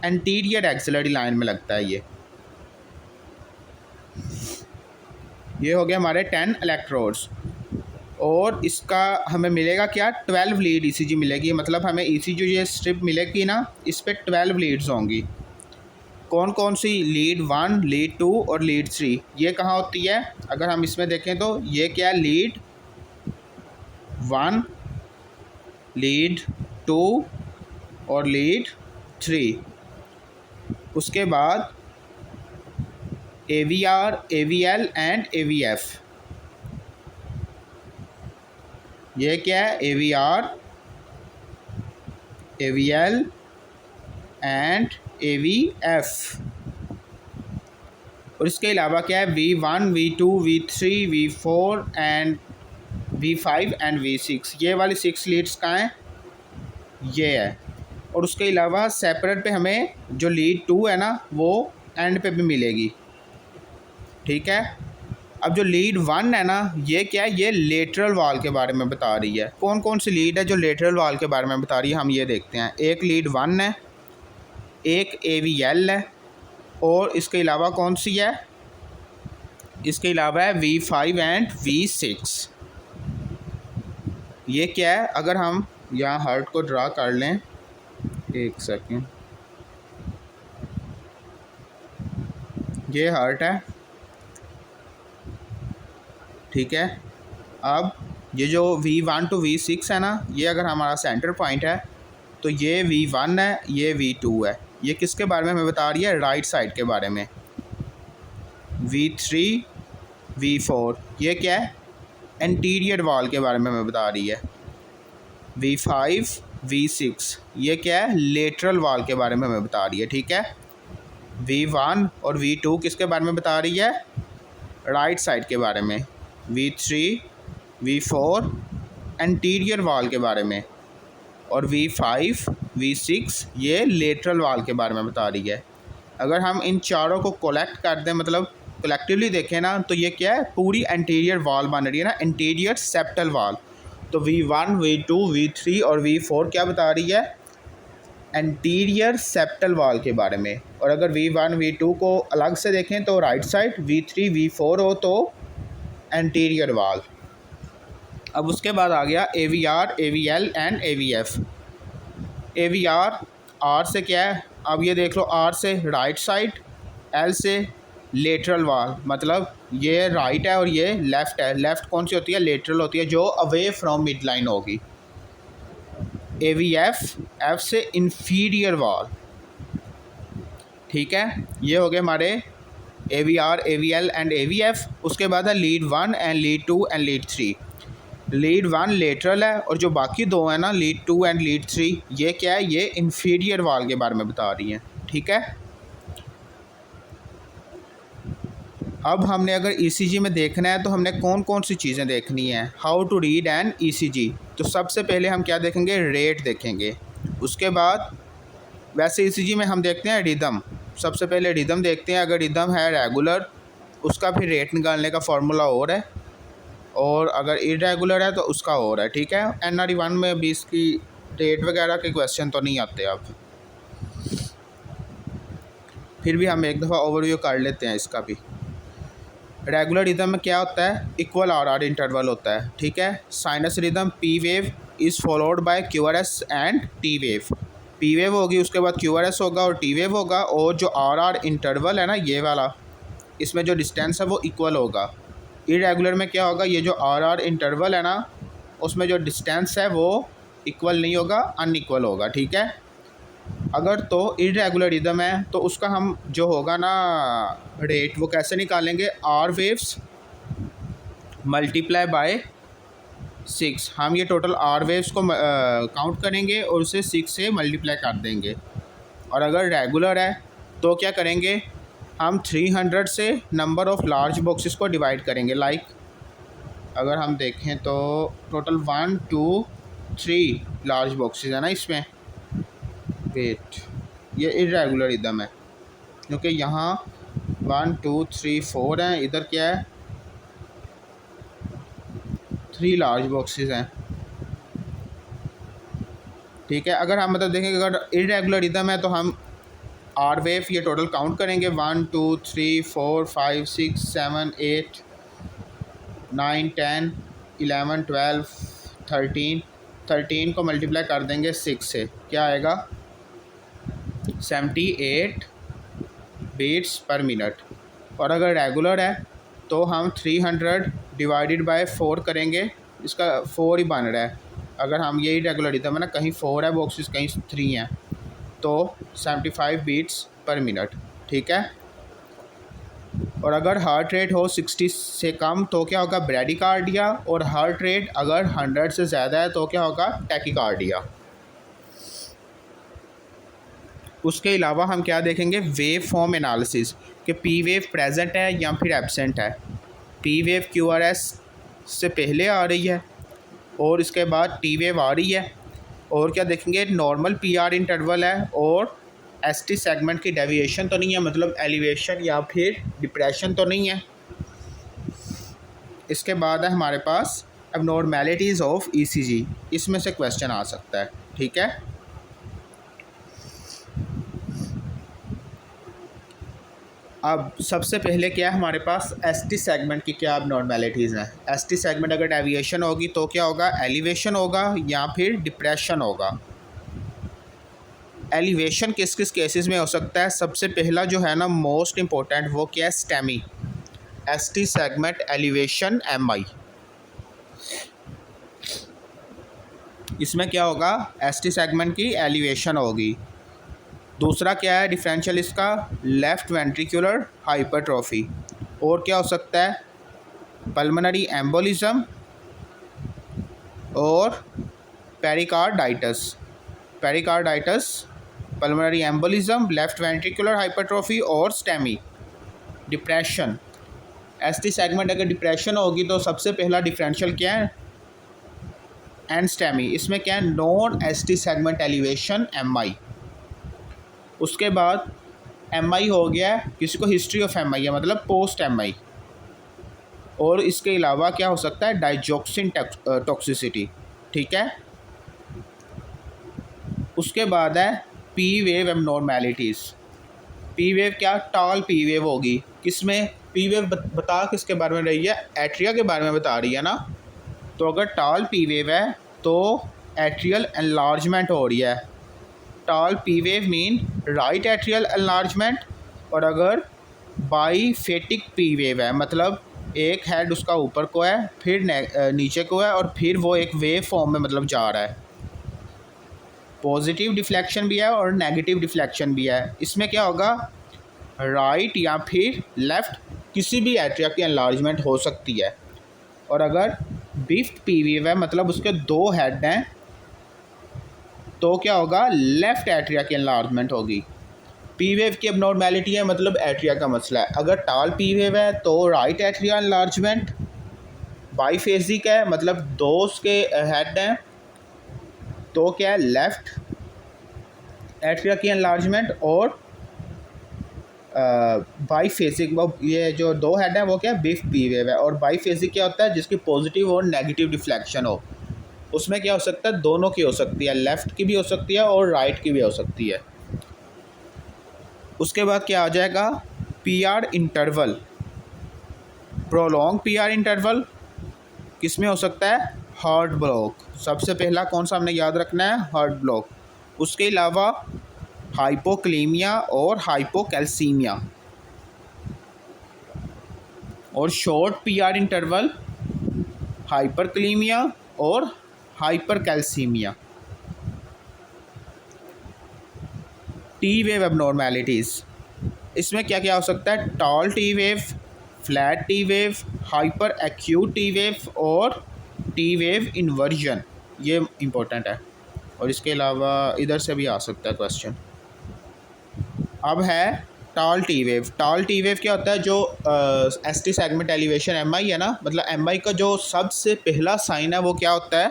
एंटीरियर एक्सिलरी लाइन में लगता है। ये हो गया हमारे 10 इलेक्ट्रोड्स। और इसका हमें मिलेगा क्या? 12 लीड ईसीजी मिलेगी। मतलब हमें ईसीजी ये स्ट्रिप मिलेगी ना, इस पर 12 लीड्स होंगी। कौन कौन सी? लीड 1, लीड 2 और लीड 3। ये कहाँ होती है? अगर हम इसमें देखें तो ये क्या है? लीड 1, लीड 2 और लीड 3। उसके बाद AVR, AVL एंड AVF। ये क्या है? AVR, AVL and AVF। और इसके अलावा क्या है? V1, V2, V3, V4 and V5 and V6। ये वाली 6 लीड्स कहाँ हैं? ये है। और उसके अलावा सेपरेट पे हमें जो लीड 2 है ना वो एंड पे भी मिलेगी। ठीक है, अब जो लीड 1 है ना, ये क्या है? ये लेटरल वाल के बारे में बता रही है। कौन कौन सी लीड है जो लेटरल वाल के बारे में बता रही है? हम ये देखते हैं। एक लीड 1 है, एक AVL है, और इसके अलावा कौन सी है? इसके अलावा है V5 एंड V6। ये क्या है? अगर हम यहाँ हार्ट को ड्रा कर लें, एक सेकेंड, ये हार्ट है। ठीक है, अब ये जो V1 to V6 है ना, ये अगर हमारा सेंटर पॉइंट है तो ये V1 है, ये V2 है। ये किसके बारे में हमें बता रही है? राइट साइड के बारे में। V3, V4 ये क्या है? एंटीरियर वॉल के बारे में हमें बता रही है। V5, V6 ये क्या है? लेटरल वॉल के बारे में हमें बता रही है। ठीक है, V1 और V2 किसके बारे में बता रही है? राइट साइड के बारे में। V3, V4 एंटीरियर वॉल के बारे में। और V5, V6 ये लेटरल वॉल के बारे में बता रही है। अगर हम इन चारों को कलेक्ट कर दें, मतलब कलेक्टिवली देखें ना, तो ये क्या है? पूरी एंटीरियर वॉल बन रही है ना, एंटीरियर सेप्टल वॉल। तो V1, V2, V3 और V4 क्या बता रही है? एंटीरियर सेप्टल वॉल के बारे में। और अगर V1, V2 को अलग से देखें तो राइट साइड, V3, V4 हो तो एंटीरियर वॉल। अब उसके बाद आ गया AVR, AVL and AVF। AVR, R से क्या है? अब ये देख लो, R से राइट साइड, L से लेटरल वाल, मतलब ये राइट है और ये लेफ़्ट है। लेफ़्ट कौन सी होती है? लेटरल होती है, जो अवे फ्रॉम मिड लाइन होगी। AVF, एफ से इंफीरियर वाल, ठीक है। ये हो गए हमारे AVR, AVL एंड AVF। उसके बाद है lead 1 and lead 2 and lead 3। Lead 1 lateral है और जो बाकी दो है ना, लीड 2 एंड लीड 3, ये क्या है? ये इंफीरियर वाल के बारे में बता रही हैं, ठीक है। अब हमने अगर ECG में देखना है तो हमने कौन कौन सी चीज़ें देखनी है? How to read an ECG। तो सबसे पहले हम क्या देखेंगे? रेट देखेंगे। उसके बाद वैसे ECG में हम देखते हैं रिदम। सबसे पहले रिदम देखते हैं, अगर रिदम है रेगुलर, उसका फिर रेट निकालने का फार्मूला और है, और अगर इरेगुलर है तो उसका और है, ठीक है। NRE 1 में भी इसकी रेट वगैरह के क्वेश्चन तो नहीं आते। अब फिर भी हम एक दफ़ा ओवरव्यू कर लेते हैं इसका भी। रेगुलर रिदम में क्या होता है? इक्वल RR इंटरवल होता है, ठीक है। Sinus rhythm P wave is followed by QRS and T wave. P wave होगी, उसके बाद QRS होगा और T वेव होगा, और जो RR इंटरवल है ना, ये वाला, इसमें जो डिस्टेंस है वो इक्वल होगा। इरेगुलर में क्या होगा? ये जो RR इंटरवल है ना, उसमें जो डिस्टेंस है वो इक्वल नहीं होगा, अनइक्वल होगा, ठीक है। अगर तो इरेगुलर रिदम है तो उसका हम जो होगा ना रेट, वो कैसे निकालेंगे? R waves multiply by 6। हम ये टोटल R वेव्स को काउंट करेंगे और उसे 6 से मल्टीप्लाई कर देंगे। और अगर रेगुलर है तो क्या करेंगे? हम 300 से नंबर ऑफ़ लार्ज बॉक्सेस को डिवाइड करेंगे। लाइक अगर हम देखें तो टोटल 1 2 3 लार्ज बॉक्सेस है ना इसमें। वेट, ये इरेगुलर रिदम है क्योंकि यहाँ 1 2 3 4 हैं, इधर क्या है? 3 लार्ज बॉक्सेस हैं, ठीक है। अगर हम मतलब देखेंगे अगर इरेगुलर रिदम है तो हम R वेव ये टोटल काउंट करेंगे 1 2 3 4 5 6 7 8 9 10 11 12 13। 13 को मल्टीप्लाई कर देंगे 6 से, क्या आएगा? 78 बीट्स पर मिनट। और अगर रेगुलर है तो हम 300 डिवाइडेड बाय 4 करेंगे, इसका 4 ही बन रहा है। अगर हम यही रेगुलर रिदम है ना, कहीं 4 है बॉक्सेस, कहीं 3 हैं, तो 75 बीट्स पर मिनट, ठीक है। और अगर हार्ट रेट हो 60 से कम तो क्या होगा? ब्रैडिकार्डिया। और हार्ट रेट अगर 100 से ज़्यादा है तो क्या होगा? टैकिकार्डिया। उसके अलावा हम क्या देखेंगे? वेव फॉर्म एनालिसिस, कि पी वेव प्रेजेंट है या फिर एब्सेंट है। पी वेव QRS से पहले आ रही है और इसके बाद टी वेव आ रही है। और क्या देखेंगे? नॉर्मल PR इंटरवल है और ST सेगमेंट की डेविएशन तो नहीं है, मतलब एलिवेशन या फिर डिप्रेशन तो नहीं है। इसके बाद है हमारे पास एबनॉर्मेलिटीज़ ऑफ ECG, इसमें से क्वेश्चन आ सकता है, ठीक है। अब सबसे पहले क्या है हमारे पास? ST सेगमेंट की क्या एबनॉर्मेलिटीज़ हैं? ST सेगमेंट अगर डेविएशन होगी तो क्या होगा? एलिवेशन होगा या फिर डिप्रेशन होगा। एलिवेशन किस किस केसेस में हो सकता है? सबसे पहला जो है ना मोस्ट इम्पोर्टेंट, वो क्या है? STEMI. ST segment elevation MI, इसमें क्या होगा? ST सेगमेंट की एलिवेशन होगी। दूसरा क्या है डिफरेंशियल इसका? Left ventricular hypertrophy. और क्या हो सकता है? पल्मोनरी एम्बोलिज्म और pericarditis. Pericarditis, pulmonary embolism, left ventricular hypertrophy और स्टेमी। डिप्रेशन, ST सेगमेंट अगर डिप्रेशन होगी तो सबसे पहला डिफरेंशियल क्या है? And STEMI. इसमें क्या है? Non ST segment elevation MI। उसके बाद MI हो गया, किसी को हिस्ट्री ऑफ MI है, मतलब पोस्ट MI। और इसके अलावा क्या हो सकता है? डाइजॉक्सिन टॉक्सिसिटी, ठीक है। उसके बाद है P wave abnormalities. P wave क्या? टॉल P वेव होगी। किसमें? P वेव बता किसके बारे में रही है? एट्रिया के बारे में बता रही है ना। तो अगर टॉल P वेव है तो एट्रियल एनलार्जमेंट हो रही है। Tall P wave mean right atrial enlargement. और अगर बाईफेटिक पी वेव है, मतलब एक हेड उसका ऊपर को है, फिर नीचे को है, और फिर वो एक वेव फॉर्म में मतलब जा रहा है। पॉजिटिव डिफ्लेक्शन भी है और नेगेटिव डिफ्लेक्शन भी है। इसमें क्या होगा, राइट या फिर लेफ़्ट किसी भी एट्रिया की एनलार्जमेंट हो सकती है। और अगर बिफ्ट पी वेव है, मतलब उसके दो हेड हैं, तो क्या होगा, लेफ़्ट एट्रिया की एनलार्जमेंट होगी। पी वेव की एबनॉर्मेलिटी है, मतलब एट्रिया का मसला है। अगर टाल पी वेव है तो राइट एट्रिया एनलार्जमेंट, बाईफेजिक है मतलब दो उसके हेड हैं, तो क्या है, लेफ़्ट एट्रिया की एनलार्जमेंट। और बाईफेजिक, वो ये जो दो हेड हैं वो क्या है, बिफ्ट पी वेव है। और बाईफेजिक क्या होता है, जिसकी पॉजिटिव और नेगेटिव डिफ्लेक्शन हो। उसमें क्या हो सकता है, दोनों की हो सकती है, लेफ़्ट की भी हो सकती है और राइट की भी हो सकती है। उसके बाद क्या आ जाएगा, P R interval. Prolong P R interval किस में हो सकता है, हार्ट ब्लॉक। सबसे पहला कौन सा हमने याद रखना है, हार्ट ब्लॉक। उसके अलावा हाइपोक्लेमिया और हाइपोकैल्सीमिया। और short P R interval hyperkalaemia और हाइपरकैल्सीमिया। टी वेव एबनॉर्मेलिटीज़, इसमें क्या क्या हो सकता है, tall T wave, flat T wave, hyper acute T wave और टी वेव इन्वर्जन। ये इम्पोर्टेंट है। और इसके अलावा इधर से भी आ सकता है क्वेश्चन। अब है tall T wave. Tall T wave क्या होता है, जो S T segment elevation M I है ना, मतलब एम आई का जो सबसे पहला साइन है वो क्या होता है,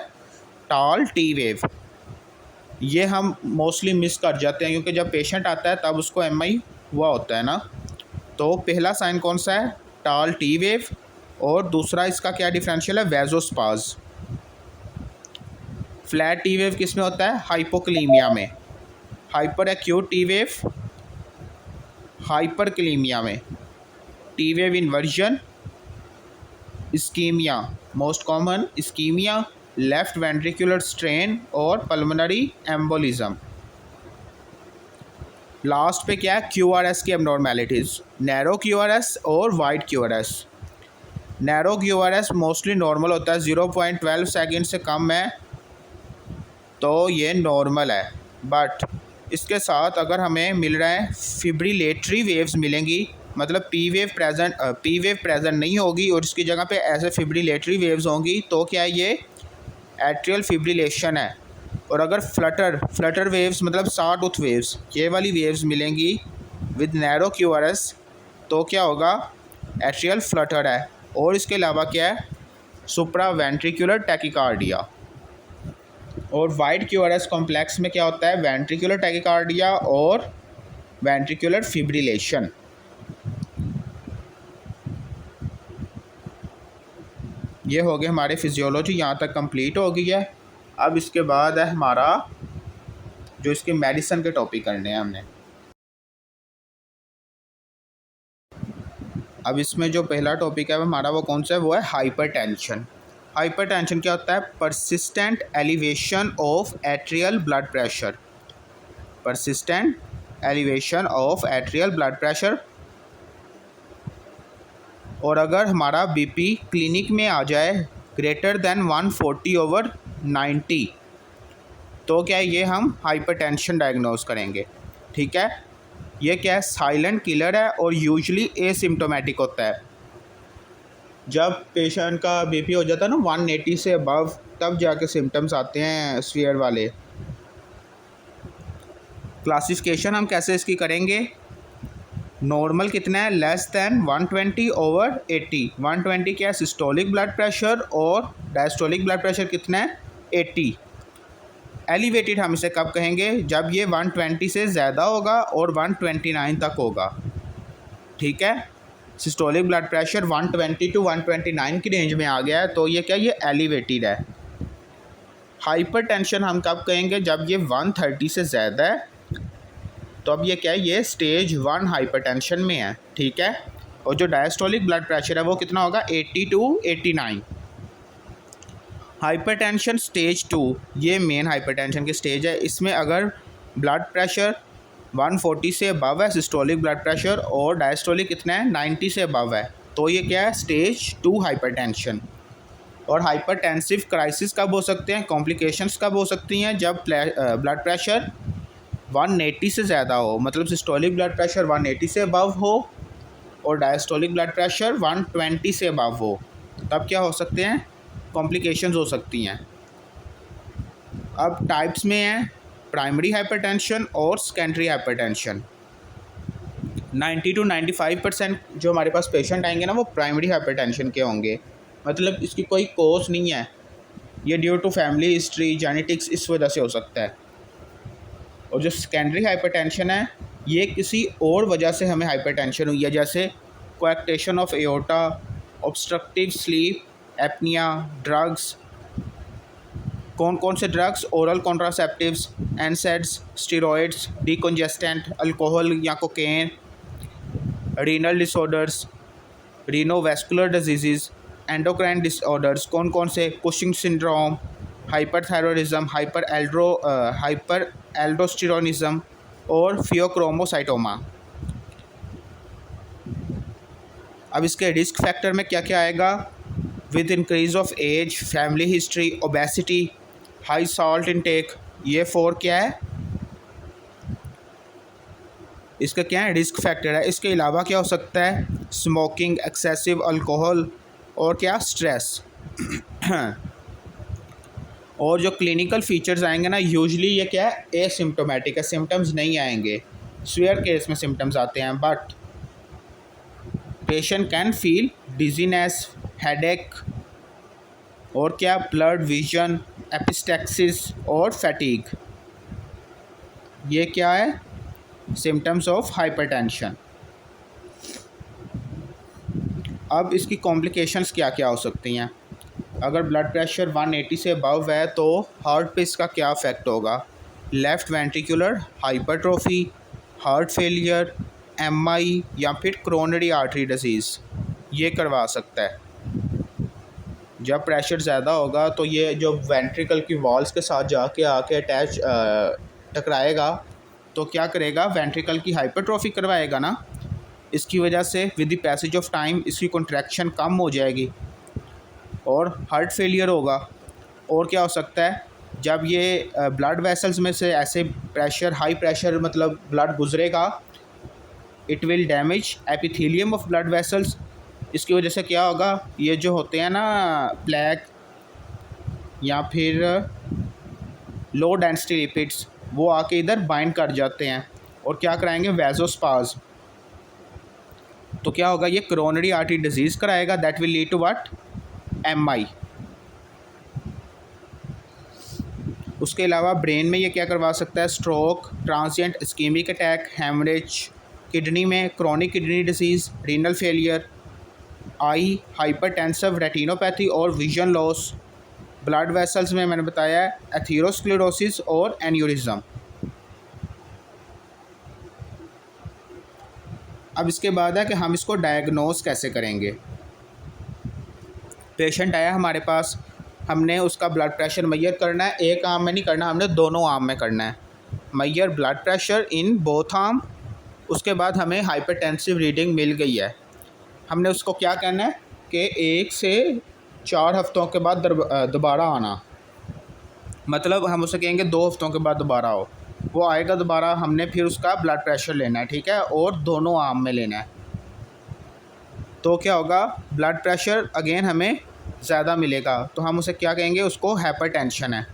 टॉल टी वेव। ये हम मोस्टली मिस कर जाते हैं क्योंकि जब पेशेंट आता है तब उसको एम आई हुआ होता है ना। तो पहला साइन कौन सा है, टॉल टी वेव। और दूसरा इसका क्या डिफरेंशियल है, वेजोस्पाज। फ्लैट टी वेव किस में होता है, हाइपोक्लीमिया में। Hyper acute T wave hyperkalemia में। T wave inversion ischemia, most common ischemia, left ventricular strain और पल्मोनरी एम्बोलिज्म। लास्ट पे क्या है, क्यू आर एस की abnormalities, narrow Q R S और wide Q R S. Narrow Q R S mostly normal होता है, 0.12 second से कम है तो ये नॉर्मल है। बट इसके साथ अगर हमें मिल रहा है फिब्रिलेटरी वेव्स मिलेंगी, मतलब पी वेव प्रेजेंट नहीं होगी और इसकी जगह पे ऐसे फिब्रिलेटरी वेव्स होंगी, तो क्या ये एट्रियल फिब्रिलेशन है। और अगर फ्लटर वेव्स मतलब साटूथ वेव्स, ये वाली वेव्स मिलेंगी with narrow Q R S, तो क्या होगा, एट्रियल फ्लटर है। और इसके अलावा क्या है, सुप्रा वेंट्रिकुलर टैकिकार्डिया। और wide Q R S complex में क्या होता है, वेंट्रिकुलर टैकिकार्डिया और वेंट्रिकुलर फिब्रिलेशन। ये हो गए हमारे फिजियोलॉजी, यहाँ तक कंप्लीट हो गई है। अब इसके बाद है हमारा जो इसके मेडिसिन के टॉपिक करने हैं हमने। अब इसमें जो पहला टॉपिक है हमारा वो कौन सा है, वो है हाइपरटेंशन। हाइपरटेंशन क्या होता है, persistent elevation of atrial blood pressure. Persistent elevation of atrial blood pressure. और अगर हमारा बीपी क्लिनिक में आ जाए ग्रेटर देन 140/90, तो क्या ये हम हाइपरटेंशन डायग्नोज करेंगे। ठीक है, ये क्या है, साइलेंट किलर है और यूजुअली एसिम्टोमेटिक होता है। जब पेशेंट का बीपी हो जाता है ना 180 से अबव, तब जाके सिम्टम्स आते हैं सीवियर वाले। क्लासिफिकेशन हम कैसे इसकी करेंगे, नॉर्मल कितना है, लेस दैन 120/80। 120 क्या है, सिस्टोलिक ब्लड प्रेशर, और डायस्टोलिक ब्लड प्रेशर कितना है, 80। एलिवेटेड हम इसे कब कहेंगे, जब ये 120 से ज़्यादा होगा और 129 तक होगा। ठीक है, सिस्टोलिक ब्लड प्रेशर 120 to 129 की रेंज में आ गया है तो ये क्या, ये एलिवेटेड है। हाइपरटेंशन हम कब कहेंगे, जब ये 130 से ज़्यादा है, तो अब ये क्या है, ये स्टेज 1 हाइपरटेंशन में है। ठीक है, और जो डायस्टोलिक ब्लड प्रेशर है वो कितना होगा, 80 to 89। हाइपरटेंशन स्टेज 2, ये मेन हाइपरटेंशन की स्टेज है। इसमें अगर ब्लड प्रेशर 140 से अबव है सिस्टोलिक ब्लड प्रेशर और डायस्टोलिक कितना है 90 से अबव है, तो ये क्या है स्टेज 2 हाइपरटेंशन। और हाइपरटेंसिव क्राइसिस कब हो सकते हैं, कॉम्प्लिकेशंस कब हो सकती हैं, जब ब्लड प्रेशर 180 से ज़्यादा हो, मतलब सिस्टोलिक ब्लड प्रेशर 180 से अबव हो और डायस्टोलिक ब्लड प्रेशर 120 से अबव हो, तब क्या हो सकते हैं, कॉम्प्लिकेशंस हो सकती हैं। अब टाइप्स में है प्राइमरी हाइपरटेंशन और सेकेंडरी हाइपरटेंशन। 90 to 95% जो हमारे पास पेशेंट आएंगे ना वो प्राइमरी हाइपरटेंशन के होंगे, मतलब इसकी कोई कोज नहीं है, ये due to family history genetics इस वजह से हो सकता है। और जो सेकेंडरी हाइपरटेंशन है ये किसी और वजह से हमें हाइपरटेंशन हुई है, जैसे coarctation of aorta, obstructive sleep apnea, drugs. कौन कौन से drugs, oral contraceptives, NSAIDs, steroids, decongestant, alcohol या cocaine, renal disorders, renovascular disease, endocrine disorders, कौन कौन से, Cushing syndrome, hyperthyroidism, hyper aldosteronism और फियोक्रोमोसाइटोमा। अब इसके रिस्क फैक्टर में क्या क्या आएगा, with increase of age, family history, obesity, high salt intake, ये 4 क्या है, इसका क्या है रिस्क फैक्टर है। इसके अलावा क्या हो सकता है, स्मोकिंग, एक्सेसिव अल्कोहल और क्या स्ट्रेस। और जो क्लिनिकल फीचर्स आएंगे ना यूजुअली ये क्या है एसिम्टोमेटिक है, सिम्टम्स नहीं आएंगे, स्वेयर केस में सिम्टम्स आते हैं, but patient can feel dizziness, headache और क्या ब्लड विजन, एपिस्टैक्सिस और फैटीग, ये क्या है सिम्टम्स ऑफ हाइपरटेंशन। अब इसकी कॉम्प्लिकेशंस क्या क्या हो सकती हैं, अगर ब्लड प्रेशर 180 से अबव है तो हार्ट पे इसका क्या इफेक्ट होगा, left ventricular hypertrophy, heart failure, MI या फिर क्रोनरी आर्टरी डिजीज़, ये करवा सकता है। जब प्रेशर ज़्यादा होगा तो ये जो वेंट्रिकल की वॉल्स के साथ जाके आके अटैच टकराएगा तो क्या करेगा, वेंट्रिकल की हाइपरट्रोफी करवाएगा ना, इसकी वजह से with the passage of time इसकी कॉन्ट्रैक्शन कम हो जाएगी और हार्ट फेलियर होगा। और क्या हो सकता है, जब ये ब्लड वेसल्स में से ऐसे प्रेशर हाई प्रेशर मतलब ब्लड गुजरेगा, it will damage epithelium of blood vessels, इसकी वजह से क्या होगा, ये जो होते हैं ना प्लेक या फिर लो डेंसिटी लिपिड्स वो आके इधर बाइंड कर जाते हैं और क्या कराएंगे वैजोस्पाज, तो क्या होगा ये कोरोनरी आर्टरी डिजीज़ कराएगा, that will lead to what, MI. उसके अलावा ब्रेन में ये क्या करवा सकता है, stroke, transient ischemic attack, hemorrhage, kidney में chronic kidney disease, renal failure, eye, hypertensive retinopathy और विजन लॉस, ब्लड वेसल्स में मैंने बताया है एथीरोस्क्लेरोसिस और एन्यूरिज्म। अब इसके बाद है कि हम इसको डायग्नोस कैसे करेंगे। पेशेंट आया हमारे पास, हमने उसका ब्लड प्रेशर मेजर करना है, एक आर्म में नहीं करना, हमने दोनों आर्म में करना है, measure blood pressure in both arm. उसके बाद हमें हाइपरटेंसिव रीडिंग मिल गई है, हमने उसको क्या कहना है कि 1 से 4 हफ्तों के बाद दोबारा आना, मतलब हम उसे कहेंगे 2 हफ्तों के बाद दोबारा आओ, वो आएगा दोबारा, हमने फिर उसका ब्लड प्रेशर लेना है, ठीक है, और दोनों आर्म में लेना है, तो क्या होगा ब्लड प्रेशर अगेन हमें ज़्यादा मिलेगा, तो हम उसे क्या कहेंगे, उसको हाइपरटेंशन है।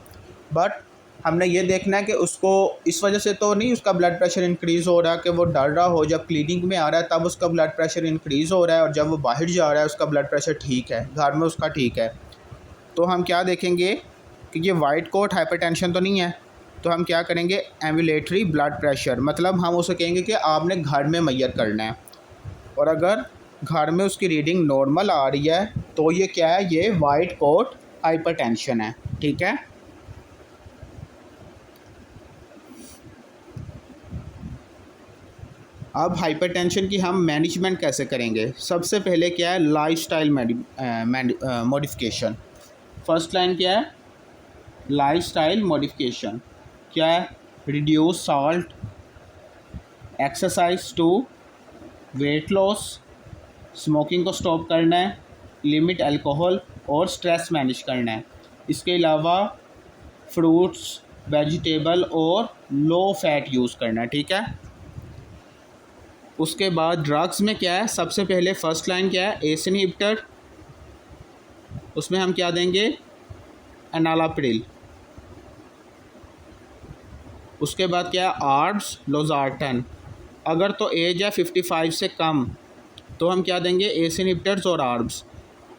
बट हमने ये देखना है कि उसको इस वजह से तो नहीं उसका ब्लड प्रेशर इंक्रीज़ हो रहा है कि वो डर रहा हो, जब क्लिनिक में आ रहा है तब उसका ब्लड प्रेशर इंक्रीज़ हो रहा है और जब वो बाहर जा रहा है उसका ब्लड प्रेशर ठीक है, घर में उसका ठीक है, तो हम क्या देखेंगे कि ये वाइट कोट हाइपरटेंशन तो नहीं है, तो हम क्या करेंगे एम्बुलेटरी ब्लड प्रेशर, मतलब हम उसे कहेंगे कि आपने घर में मेजर करना है, और अगर घर में उसकी रीडिंग नॉर्मल आ रही है तो ये क्या है, ये वाइट कोट हाइपरटेंशन है, ठीक है। अब हाइपरटेंशन की हम मैनेजमेंट कैसे करेंगे, सबसे पहले क्या है लाइफस्टाइल मॉडिफिकेशन। फर्स्ट लाइन क्या है, लाइफस्टाइल मॉडिफिकेशन क्या है, reduce salt, exercise 2, weight loss, smoking को स्टॉप करना है, लिमिट अल्कोहल और स्ट्रेस मैनेज करना है। इसके अलावा फ्रूट्स, वेजिटेबल और लो फैट यूज़ करना है, ठीक है। उसके बाद ड्रग्स में क्या है, सबसे पहले फर्स्ट लाइन क्या है, एस इनहिबिटर, उसमें हम क्या देंगे, एनालाप्रिल। उसके बाद क्या है, आर्ब्स, लोजार्टन। अगर तो एज है 55 से कम तो हम क्या देंगे, एस इनहिबिटर्स और आर्ब्स।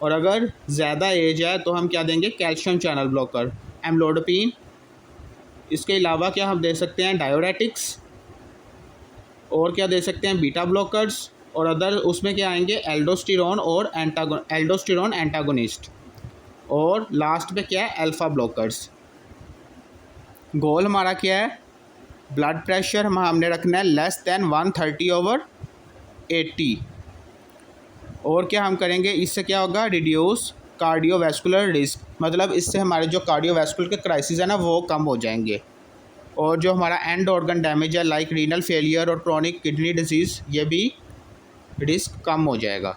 और अगर ज़्यादा एज है तो हम क्या देंगे, कैल्शियम चैनल ब्लॉकर, एम्लोडोपिन। इसके अलावा क्या हम दे सकते हैं, डायोरेटिक्स, और क्या दे सकते हैं, बीटा ब्लॉकर्स। और अदर उसमें क्या आएंगे, एल्डोस्टेरोन और एल्डोस्टेरोन एंटागोनिस्ट। और लास्ट पे क्या है, अल्फ़ा ब्लॉकर्स। गोल हमारा क्या है, ब्लड प्रेशर हमने रखना है लेस दैन 130/80। और क्या हम करेंगे, इससे क्या होगा, रिड्यूस कार्डियोवैस्कुलर रिस्क, मतलब इससे हमारे जो कार्डियोवैस्कुलर के क्राइसिस है ना वो कम हो जाएंगे। और जो हमारा एंड ऑर्गन डैमेज है लाइक रीनल फेलियर और क्रोनिक किडनी डिजीज़, ये भी रिस्क कम हो जाएगा।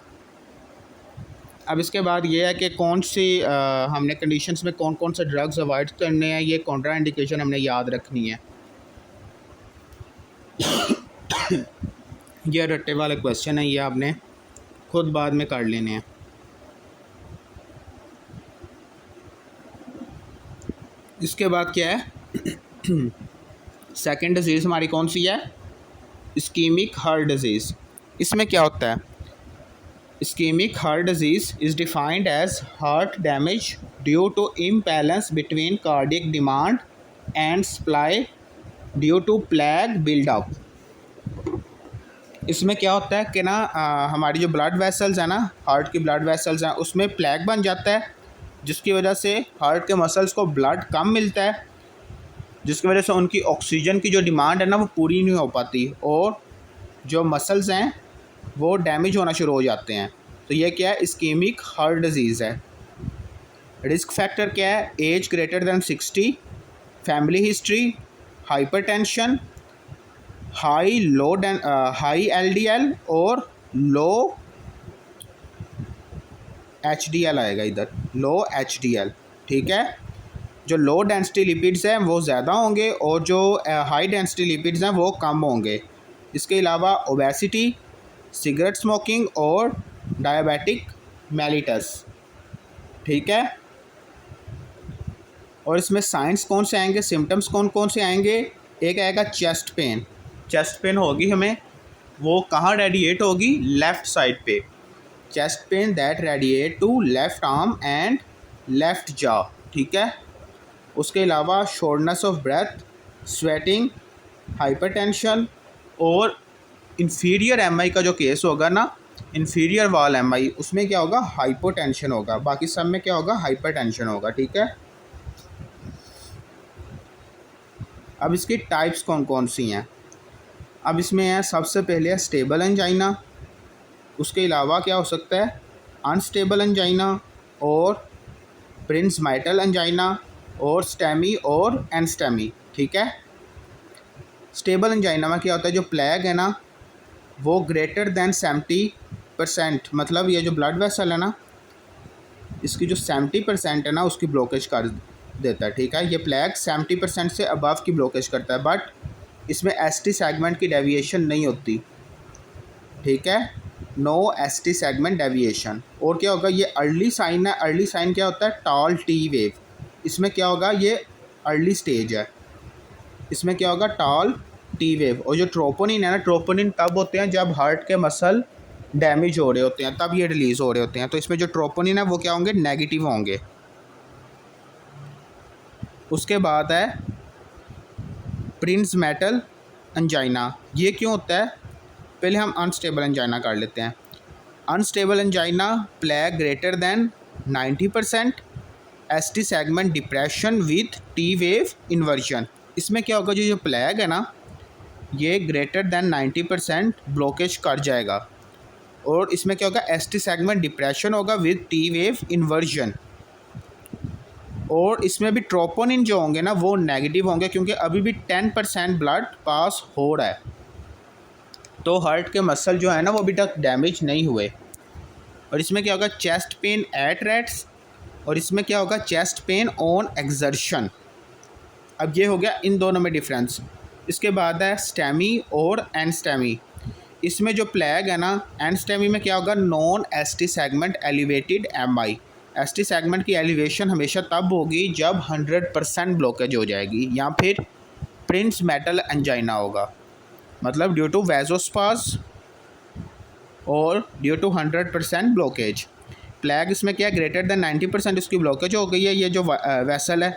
अब इसके बाद ये है कि कौन सी हमने कंडीशंस में कौन कौन से ड्रग्स अवॉइड करने हैं, ये कॉन्ट्रा इंडिकेशन हमने याद रखनी है। ये रट्टे वाले क्वेश्चन है, ये आपने खुद बाद में कर लेने हैं। इसके बाद क्या है, सेकंड डिजीज़ हमारी कौन सी है, इस्कीमिक हार्ट डिजीज़। इसमें क्या होता है, ischaemic heart disease is defined as heart damage due to imbalance between cardiac demand and supply due to plaque buildup. इसमें क्या होता है कि ना हमारी जो ब्लड वेसल्स हैं ना, हार्ट की ब्लड वेसल्स हैं, उसमें प्लेग बन जाता है, जिसकी वजह से हार्ट के मसल्स को ब्लड कम मिलता है, जिसकी वजह से उनकी ऑक्सीजन की जो डिमांड है ना वो पूरी नहीं हो पाती, और जो मसल्स हैं वो डैमेज होना शुरू हो जाते हैं। तो ये क्या है, इस्कीमिक हार्ट डिजीज़ है। रिस्क फैक्टर क्या है, age greater than 60, family history, hypertension, high LDL और लो एचडीएल आएगा इधर, लो एचडीएल, ठीक है। जो लो डेंसिटी लिपिड्स हैं वो ज़्यादा होंगे और जो हाई डेंसिटी लिपिड्स हैं वो कम होंगे। इसके अलावा ओबेसिटी, सिगरेट स्मोकिंग और डायबिटिक मेलिटस, ठीक है। और इसमें साइंस कौन से आएंगे, सिम्टम्स कौन कौन से आएंगे, एक आएगा चेस्ट पेन। चेस्ट पेन होगी हमें, वो कहाँ रेडिएट होगी, लेफ़्ट साइड पे, chest pain that radiate to left arm and left jaw, ठीक है। उसके अलावा shortness of breath, sweating, hypertension, और इन्फीरियर एमआई का जो केस होगा ना, इन्फीरियर वाल एमआई, उसमें क्या होगा, हाइपोटेंशन होगा, बाकी सब में क्या होगा, हाइपरटेंशन होगा, ठीक है। अब इसकी टाइप्स कौन कौन सी हैं, अब इसमें है सबसे पहले है स्टेबल एंजाइना, उसके अलावा क्या हो सकता है, अनस्टेबल एंजाइना और प्रिंसमाइटल एंजाइना और स्टेमी और एनस्टेमी, ठीक है। स्टेबल एंजाइना में क्या होता है, जो प्लेग है ना वो ग्रेटर दैन 70%, मतलब ये जो ब्लड वेसल है ना इसकी जो 70% है ना उसकी ब्लॉकेज कर देता है, ठीक है। ये प्लेग 70% से अबव की ब्लॉकेज करता है, बट इसमें एसटी सेगमेंट की डेविएशन नहीं होती, ठीक है, नो एसटी सेगमेंट डेविएशन। और क्या होगा, ये अर्ली साइन है, अर्ली साइन क्या होता है, टॉल टी वेव, इसमें क्या होगा, ये अर्ली स्टेज है, इसमें क्या होगा, टॉल टी वेव। और जो ट्रोपोनिन है ना, ट्रोपोनिन तब होते हैं जब हार्ट के मसल डैमेज हो रहे होते हैं, तब ये रिलीज़ हो रहे होते हैं, तो इसमें जो ट्रोपोनिन है वो क्या होंगे, नेगेटिव होंगे। उसके बाद है प्रिंसमेटल एंजाइना, ये क्यों होता है, पहले हम अनस्टेबल एंजाइना कर लेते हैं। Unstable angina, plague greater than 90%, ST segment depression with T wave inversion. इसमें क्या होगा, जो प्लेग है ना ये ग्रेटर दैन 90% ब्लॉकेज कर जाएगा, और इसमें क्या होगा, एसटी सेगमेंट डिप्रेशन होगा विथ टी वेव इन्वर्जन। और इसमें भी ट्रोपोनिन जो होंगे ना वो नेगेटिव होंगे, क्योंकि अभी भी 10% ब्लड पास हो रहा है, तो हार्ट के मसल जो है ना वो अभी तक डैमेज नहीं हुए। और इसमें क्या होगा, चेस्ट पेन एट रेस्ट, और इसमें क्या होगा, चेस्ट पेन ऑन एक्सर्शन। अब ये हो गया इन दोनों में डिफरेंस। इसके बाद है स्टेमी और एनस्टेमी। इसमें जो प्लैग है ना, एनस्टेमी में क्या होगा, non ST segment elevated MI. ST segment की एलिवेशन हमेशा तब होगी जब 100% ब्लॉकेज हो जाएगी, या फिर प्रिंस मेटल एंजाइना होगा, मतलब ड्यू टू वेजोस्पाज और ड्यू टू 100% ब्लॉकेज। प्लैग इसमें क्या है, ग्रेटर देन 90% इसकी ब्लॉकेज हो गई है, ये जो वेसल है।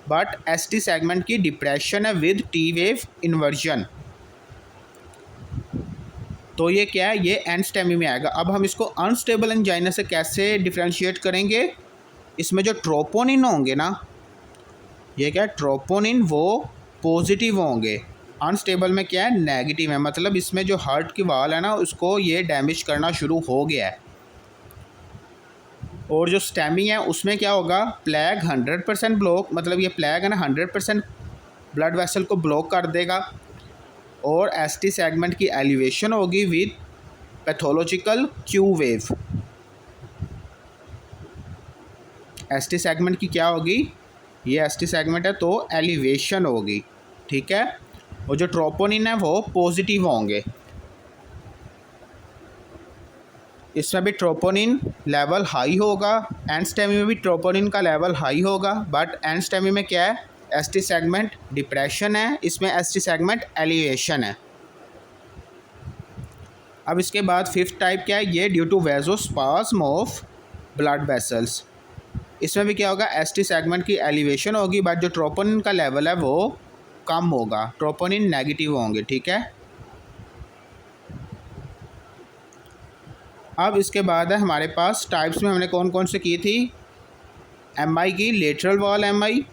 बट एसटी सेगमेंट की डिप्रेशन है विद टी वेव इन्वर्जन, तो ये क्या है, ये एनस्टेमी में आएगा। अब हम इसको अनस्टेबल एंजाइना से कैसे डिफ्रेंशिएट करेंगे, इसमें जो ट्रोपोनिन होंगे ना, ये क्या है, ट्रोपोनिन वो पॉजिटिव होंगे, अनस्टेबल में क्या है, नेगेटिव है। मतलब इसमें जो हार्ट की वाल है ना उसको ये डैमेज करना शुरू हो गया है। और जो स्टेमी है उसमें क्या होगा, प्लैग 100% ब्लॉक, मतलब ये प्लैग है ना 100% ब्लड वेसल को ब्लॉक कर देगा। और एसटी सेगमेंट की एलिवेशन होगी with pathological Q wave. ST segment की क्या होगी, ये एसटी सेगमेंट है तो एलिवेशन होगी, ठीक है। और जो ट्रोपोनिन है वो पॉजिटिव होंगे। इसमें भी ट्रोपोनिन लेवल हाई होगा, एनस्टेमी में भी ट्रोपोनिन का लेवल हाई होगा। बट एनस्टेमी में क्या है, एसटी सेगमेंट डिप्रेशन है, इसमें एसटी सेगमेंट एलिवेशन है। अब इसके बाद फिफ्थ टाइप क्या है, ये due to vasospasm of blood vessels. इसमें भी क्या होगा, एसटी सेगमेंट की एलिवेशन होगी, बट जो ट्रोपोनिन का लेवल है वो कम होगा, ट्रोपोनिन नेगेटिव होंगे, ठीक है। अब इसके बाद है हमारे पास टाइप्स में हमने कौन कौन से की थी, एमआई की, lateral wall MI,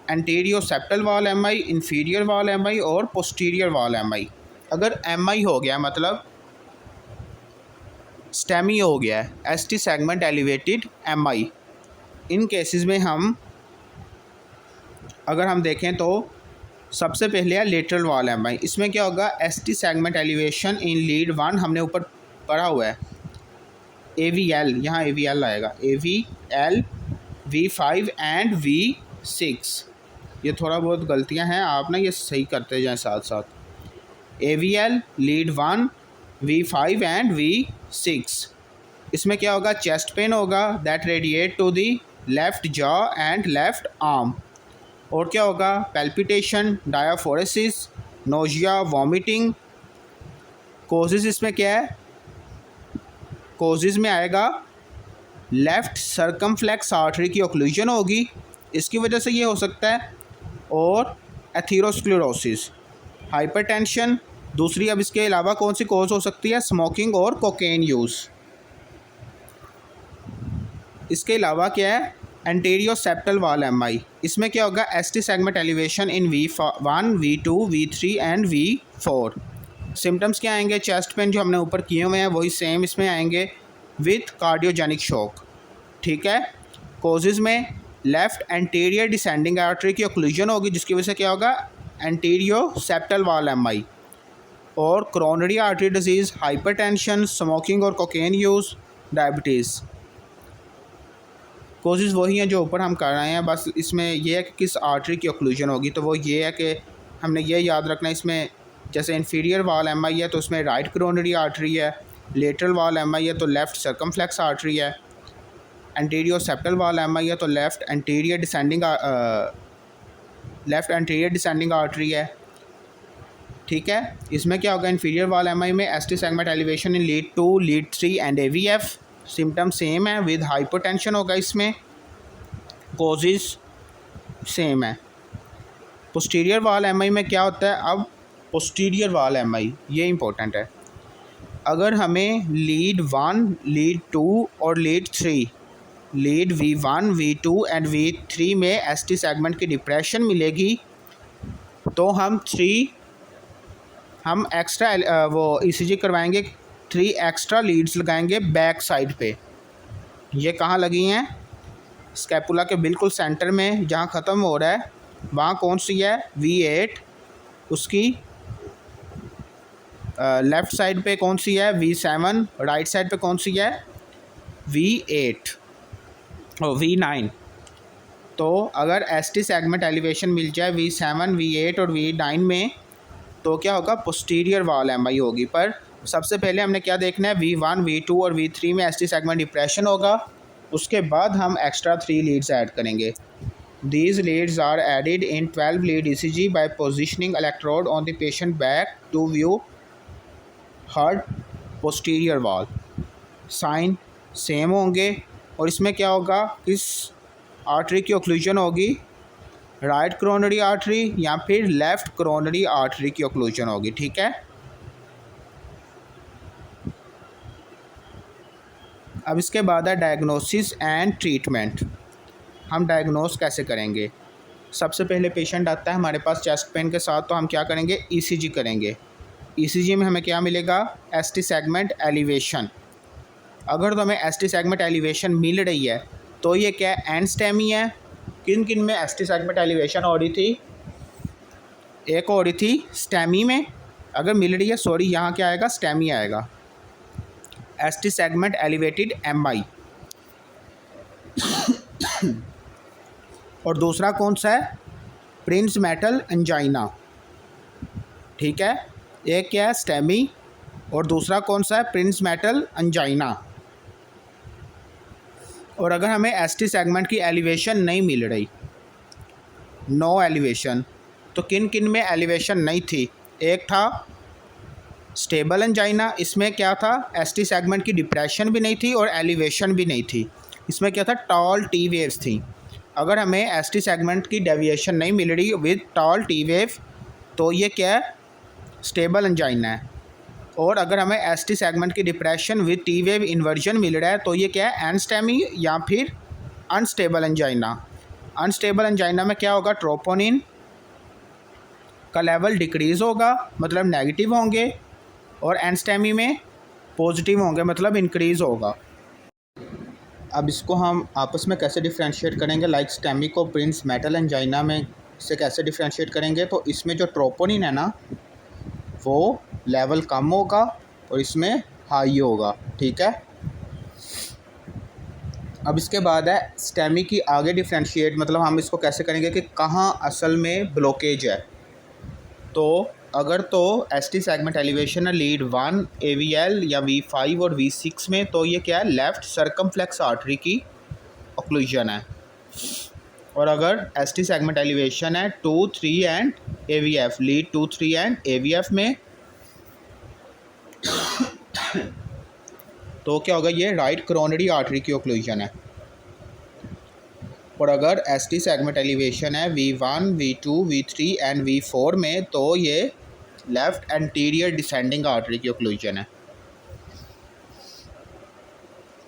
anteroseptal wall MI, inferior wall MI और पोस्टीरियर वॉल एमआई। अगर एमआई हो गया मतलब स्टेमी हो गया है, एसटी सेगमेंट एलिवेटेड एमआई, इन केसेस में हम अगर हम देखें तो सबसे पहले है लेटरल वॉल एमआई। इसमें क्या होगा, ST segment elevation in lead 1 हमने ऊपर पढ़ा हुआ है, AVL, यहाँ AVL आएगा, AVL, V5 एंड V6। ये थोड़ा बहुत गलतियाँ हैं, आप ना ये सही करते जाएं साथ साथ। AVL lead 1, V5 and V6। इसमें क्या होगा, चेस्ट पेन होगा that radiate to the left jaw and left arm. और क्या होगा, palpitation, diaphoresis, nausea, vomiting. Causes इसमें क्या है, कोजेस में आएगा लेफ़्ट सर्कमफ्लेक्स आर्टरी की ओक्लूजन होगी, इसकी वजह से ये हो सकता है। और एथीरोस्क्लेरोसिस, हाइपरटेंशन। दूसरी, अब इसके अलावा कौन सी कोज हो सकती है, स्मोकिंग और कोकेन यूज़। इसके अलावा क्या है, एंटीरियो सेप्टल वॉल एमआई। इसमें क्या होगा, ST segment elevation in V1, V2, V3 and V4। Symptoms क्या आएंगे, चेस्ट पेन जो हमने ऊपर किए हुए हैं वही सेम इसमें आएंगे विथ कार्डियोजेनिक शॉक, ठीक है। कोजेज़ में लेफ़्ट एंटीरियर डिसेंडिंग आर्टरी की ओक्लूजन होगी, जिसकी वजह से क्या होगा, एंटीरियो सेप्टल वॉल एमआई। और coronary artery disease, hypertension, smoking और कोकेन यूज़, डायबिटीज़। कोजेज़ वही हैं जो ऊपर हम कर रहे हैं, बस इसमें यह है कि किस आर्टरी की ओक्लूजन होगी, तो वो ये है कि हमने ये याद रखना है। इसमें जैसे इंफीरियर वॉल एमआई है तो उसमें राइट कोरोनरी आर्टरी है, लेटरल वॉल एमआई है तो लेफ़्ट सर्कमफ्लेक्स आर्टरी है, एंटीरियो सेप्टल वॉल एमआई है तो लेफ़्ट एंटीरियर डिसेंडिंग आर्टरी है, ठीक है। इसमें क्या होगा, इंफीरियर वॉल एमआई में ST segment elevation in lead 2, lead 3 and AVF। Symptom same है, विद हाइपरटेंशन होगा इसमें, कोजेज़ सेम है। पोस्टीरियर वॉल एमआई में क्या होता है, अब पोस्टीरियर वॉल एमआई ये इंपॉर्टेंट है। अगर हमें लीड 1, लीड 2 और lead 3, lead V1, V2 and V3 में एसटी सेगमेंट की डिप्रेशन मिलेगी, तो हम एक्स्ट्रा वो ECG करवाएंगे, 3 एक्स्ट्रा लीड्स लगाएंगे बैक साइड पे। ये कहाँ लगी हैं, स्कैपुला के बिल्कुल सेंटर में, जहाँ ख़त्म हो रहा है वहाँ कौन सी है, V8, उसकी लेफ़्ट साइड पे कौन सी है V7, राइट साइड पे कौन सी है V8 और V9। तो अगर ST सेगमेंट एलिवेशन मिल जाए V7, V8 और V9 में तो क्या होगा, पोस्टीरियर वॉल MI होगी। पर सबसे पहले हमने क्या देखना है, V1, V2 और V3 में ST सेगमेंट डिप्रेशन होगा, उसके बाद हम एक्स्ट्रा 3 लीड्स ऐड करेंगे। These leads are added in 12 lead ECG by positioning electrode on the patient back to view her posterior wall। Sign same होंगे और इसमें क्या होगा, इस आर्टरी की ओक्लूजन होगी राइट कोरोनरी आर्टरी या फिर लेफ़्ट कोरोनरी आर्टरी की ओक्लूजन होगी। ठीक है, अब इसके बाद है डायग्नोसिस एंड ट्रीटमेंट। हम डायग्नोस कैसे करेंगे, सबसे पहले पेशेंट आता है हमारे पास चेस्ट पेन के साथ, तो हम क्या करेंगे, ECG करेंगे। ECG में हमें क्या मिलेगा, ST सेगमेंट एलिवेशन। अगर तो हमें ST सेगमेंट एलिवेशन मिल रही है तो ये क्या है, एनस्टेमी है। किन किन में ST सेगमेंट एलिवेशन हो रही थी, एक हो रही थी स्टेमी में, अगर मिल रही है, सॉरी यहाँ क्या आएगा, स्टेमी आएगा, ST सेगमेंट एलिवेटेड MI। और दूसरा कौन सा है, प्रिंस मेटल एंजाइना। ठीक है, एक क्या है स्टेमी और दूसरा कौन सा है, प्रिंस मेटल एंजाइना। और अगर हमें ST सेगमेंट की एलिवेशन नहीं मिल रही, नो एलिवेशन, तो किन किन में एलिवेशन नहीं थी, एक था स्टेबल एंजाइना, इसमें क्या था, ST सेगमेंट की डिप्रेशन भी नहीं थी और एलिवेशन भी नहीं थी, इसमें क्या था, टॉल T वेव्स थी। अगर हमें ST सेगमेंट की डेविएशन नहीं मिल रही विद टॉल T वेव तो ये क्या है, स्टेबल एंजाइना है। और अगर हमें ST सेगमेंट की depression with T wave inversion मिल रहा है तो ये क्या है, एनस्टेमी या फिर अनस्टेबल एंजाइना। अनस्टेबल एंजाइना में क्या होगा, ट्रोपोनिन का लेवल डिक्रीज़ होगा, मतलब नेगेटिव होंगे, और एनस्टेमी में पॉजिटिव होंगे, मतलब इंक्रीज़ होगा। अब इसको हम आपस में कैसे डिफ्रेंशिएट करेंगे, लाइक स्टेमी को प्रिंस मेटल एंजाइना में से कैसे डिफ्रेंशिएट करेंगे, तो इसमें जो ट्रोपोनिन है ना वो लेवल कम होगा और इसमें हाई होगा। ठीक है, अब इसके बाद है स्टेमी की आगे डिफ्रेंशिएट, मतलब हम इसको कैसे करेंगे कि कहाँ असल में ब्लॉकेज है। तो अगर तो ST सेगमेंट एलिवेशन है लीड 1 AVL या V5 और V6 में, तो ये क्या है, लेफ़्ट सर्कमफ्लेक्स आर्टरी की ओक्लूजन है। और अगर ST सेगमेंट एलिवेशन है 2, 3 and AVF, lead 2, 3 and AVF में, तो क्या होगा, ये राइट कोरोनरी आर्टरी की ओक्लूजन है। और अगर ST सेगमेंट एलिवेशन है V1, V2, V3 and V4 में, तो ये लेफ़्ट एंटीरियर डिसेंडिंग आर्टरी की ओक्लूजन है।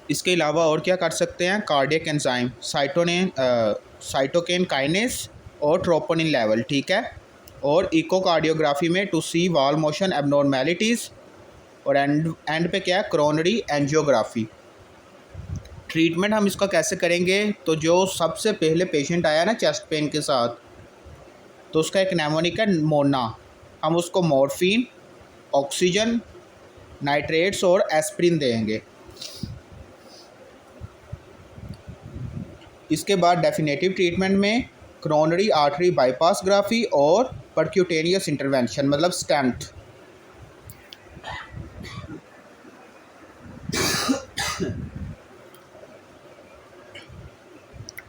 इसके अलावा और क्या कर सकते हैं, कार्डियक एंजाइम, साइटोकेन काइनेस और ट्रोपोनिन लेवल। ठीक है, और इकोकार्डियोग्राफी में to see wall motion abnormalities, और एंड पे क्या है, कोरोनरी एंजियोग्राफी। ट्रीटमेंट हम इसका कैसे करेंगे, तो जो सबसे पहले पेशेंट आया ना चेस्ट पेन के साथ, तो उसका एक नेमोनिक है मोना, हम उसको मॉर्फिन, ऑक्सीजन, नाइट्रेट्स और एस्प्रिन देंगे। इसके बाद डेफिनेटिव ट्रीटमेंट में कोरोनरी आर्टरी बाईपास ग्राफी और परक्यूटेनियस इंटरवेंशन, मतलब स्टेंट।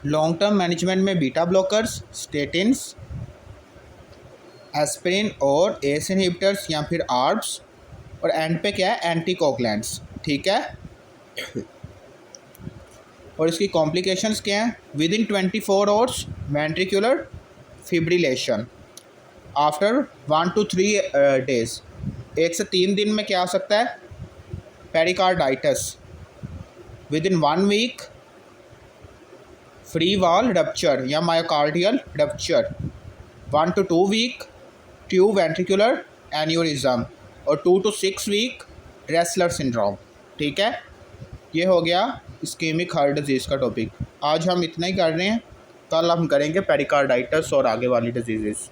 लॉन्ग टर्म मैनेजमेंट में बीटा ब्लॉकर्स, स्टेटिन्स, एस्पिरिन और एस इनहिबिटर्स या फिर आर्ब्स, और एंड पे क्या है, एंटीकोगुलेंट्स। ठीक है, और इसकी कॉम्प्लिकेशंस क्या हैं, within 24 hours ventricular fibrillation, after 1 to 3 days, 1 से 3 दिन में क्या हो सकता है, pericarditis, within 1 week free wall rupture या myocardial rupture, 1 to 2 week tube ventricular aneurysm, और 2 to 6 वीक रेसलर सिंड्रोम। ठीक है, ये हो गया इस्केमिक हार्ट डिजीज़ का टॉपिक। आज हम इतना ही कर रहे हैं, कल हम करेंगे पेरिकार्डाइटिस और आगे वाली डिजीज़।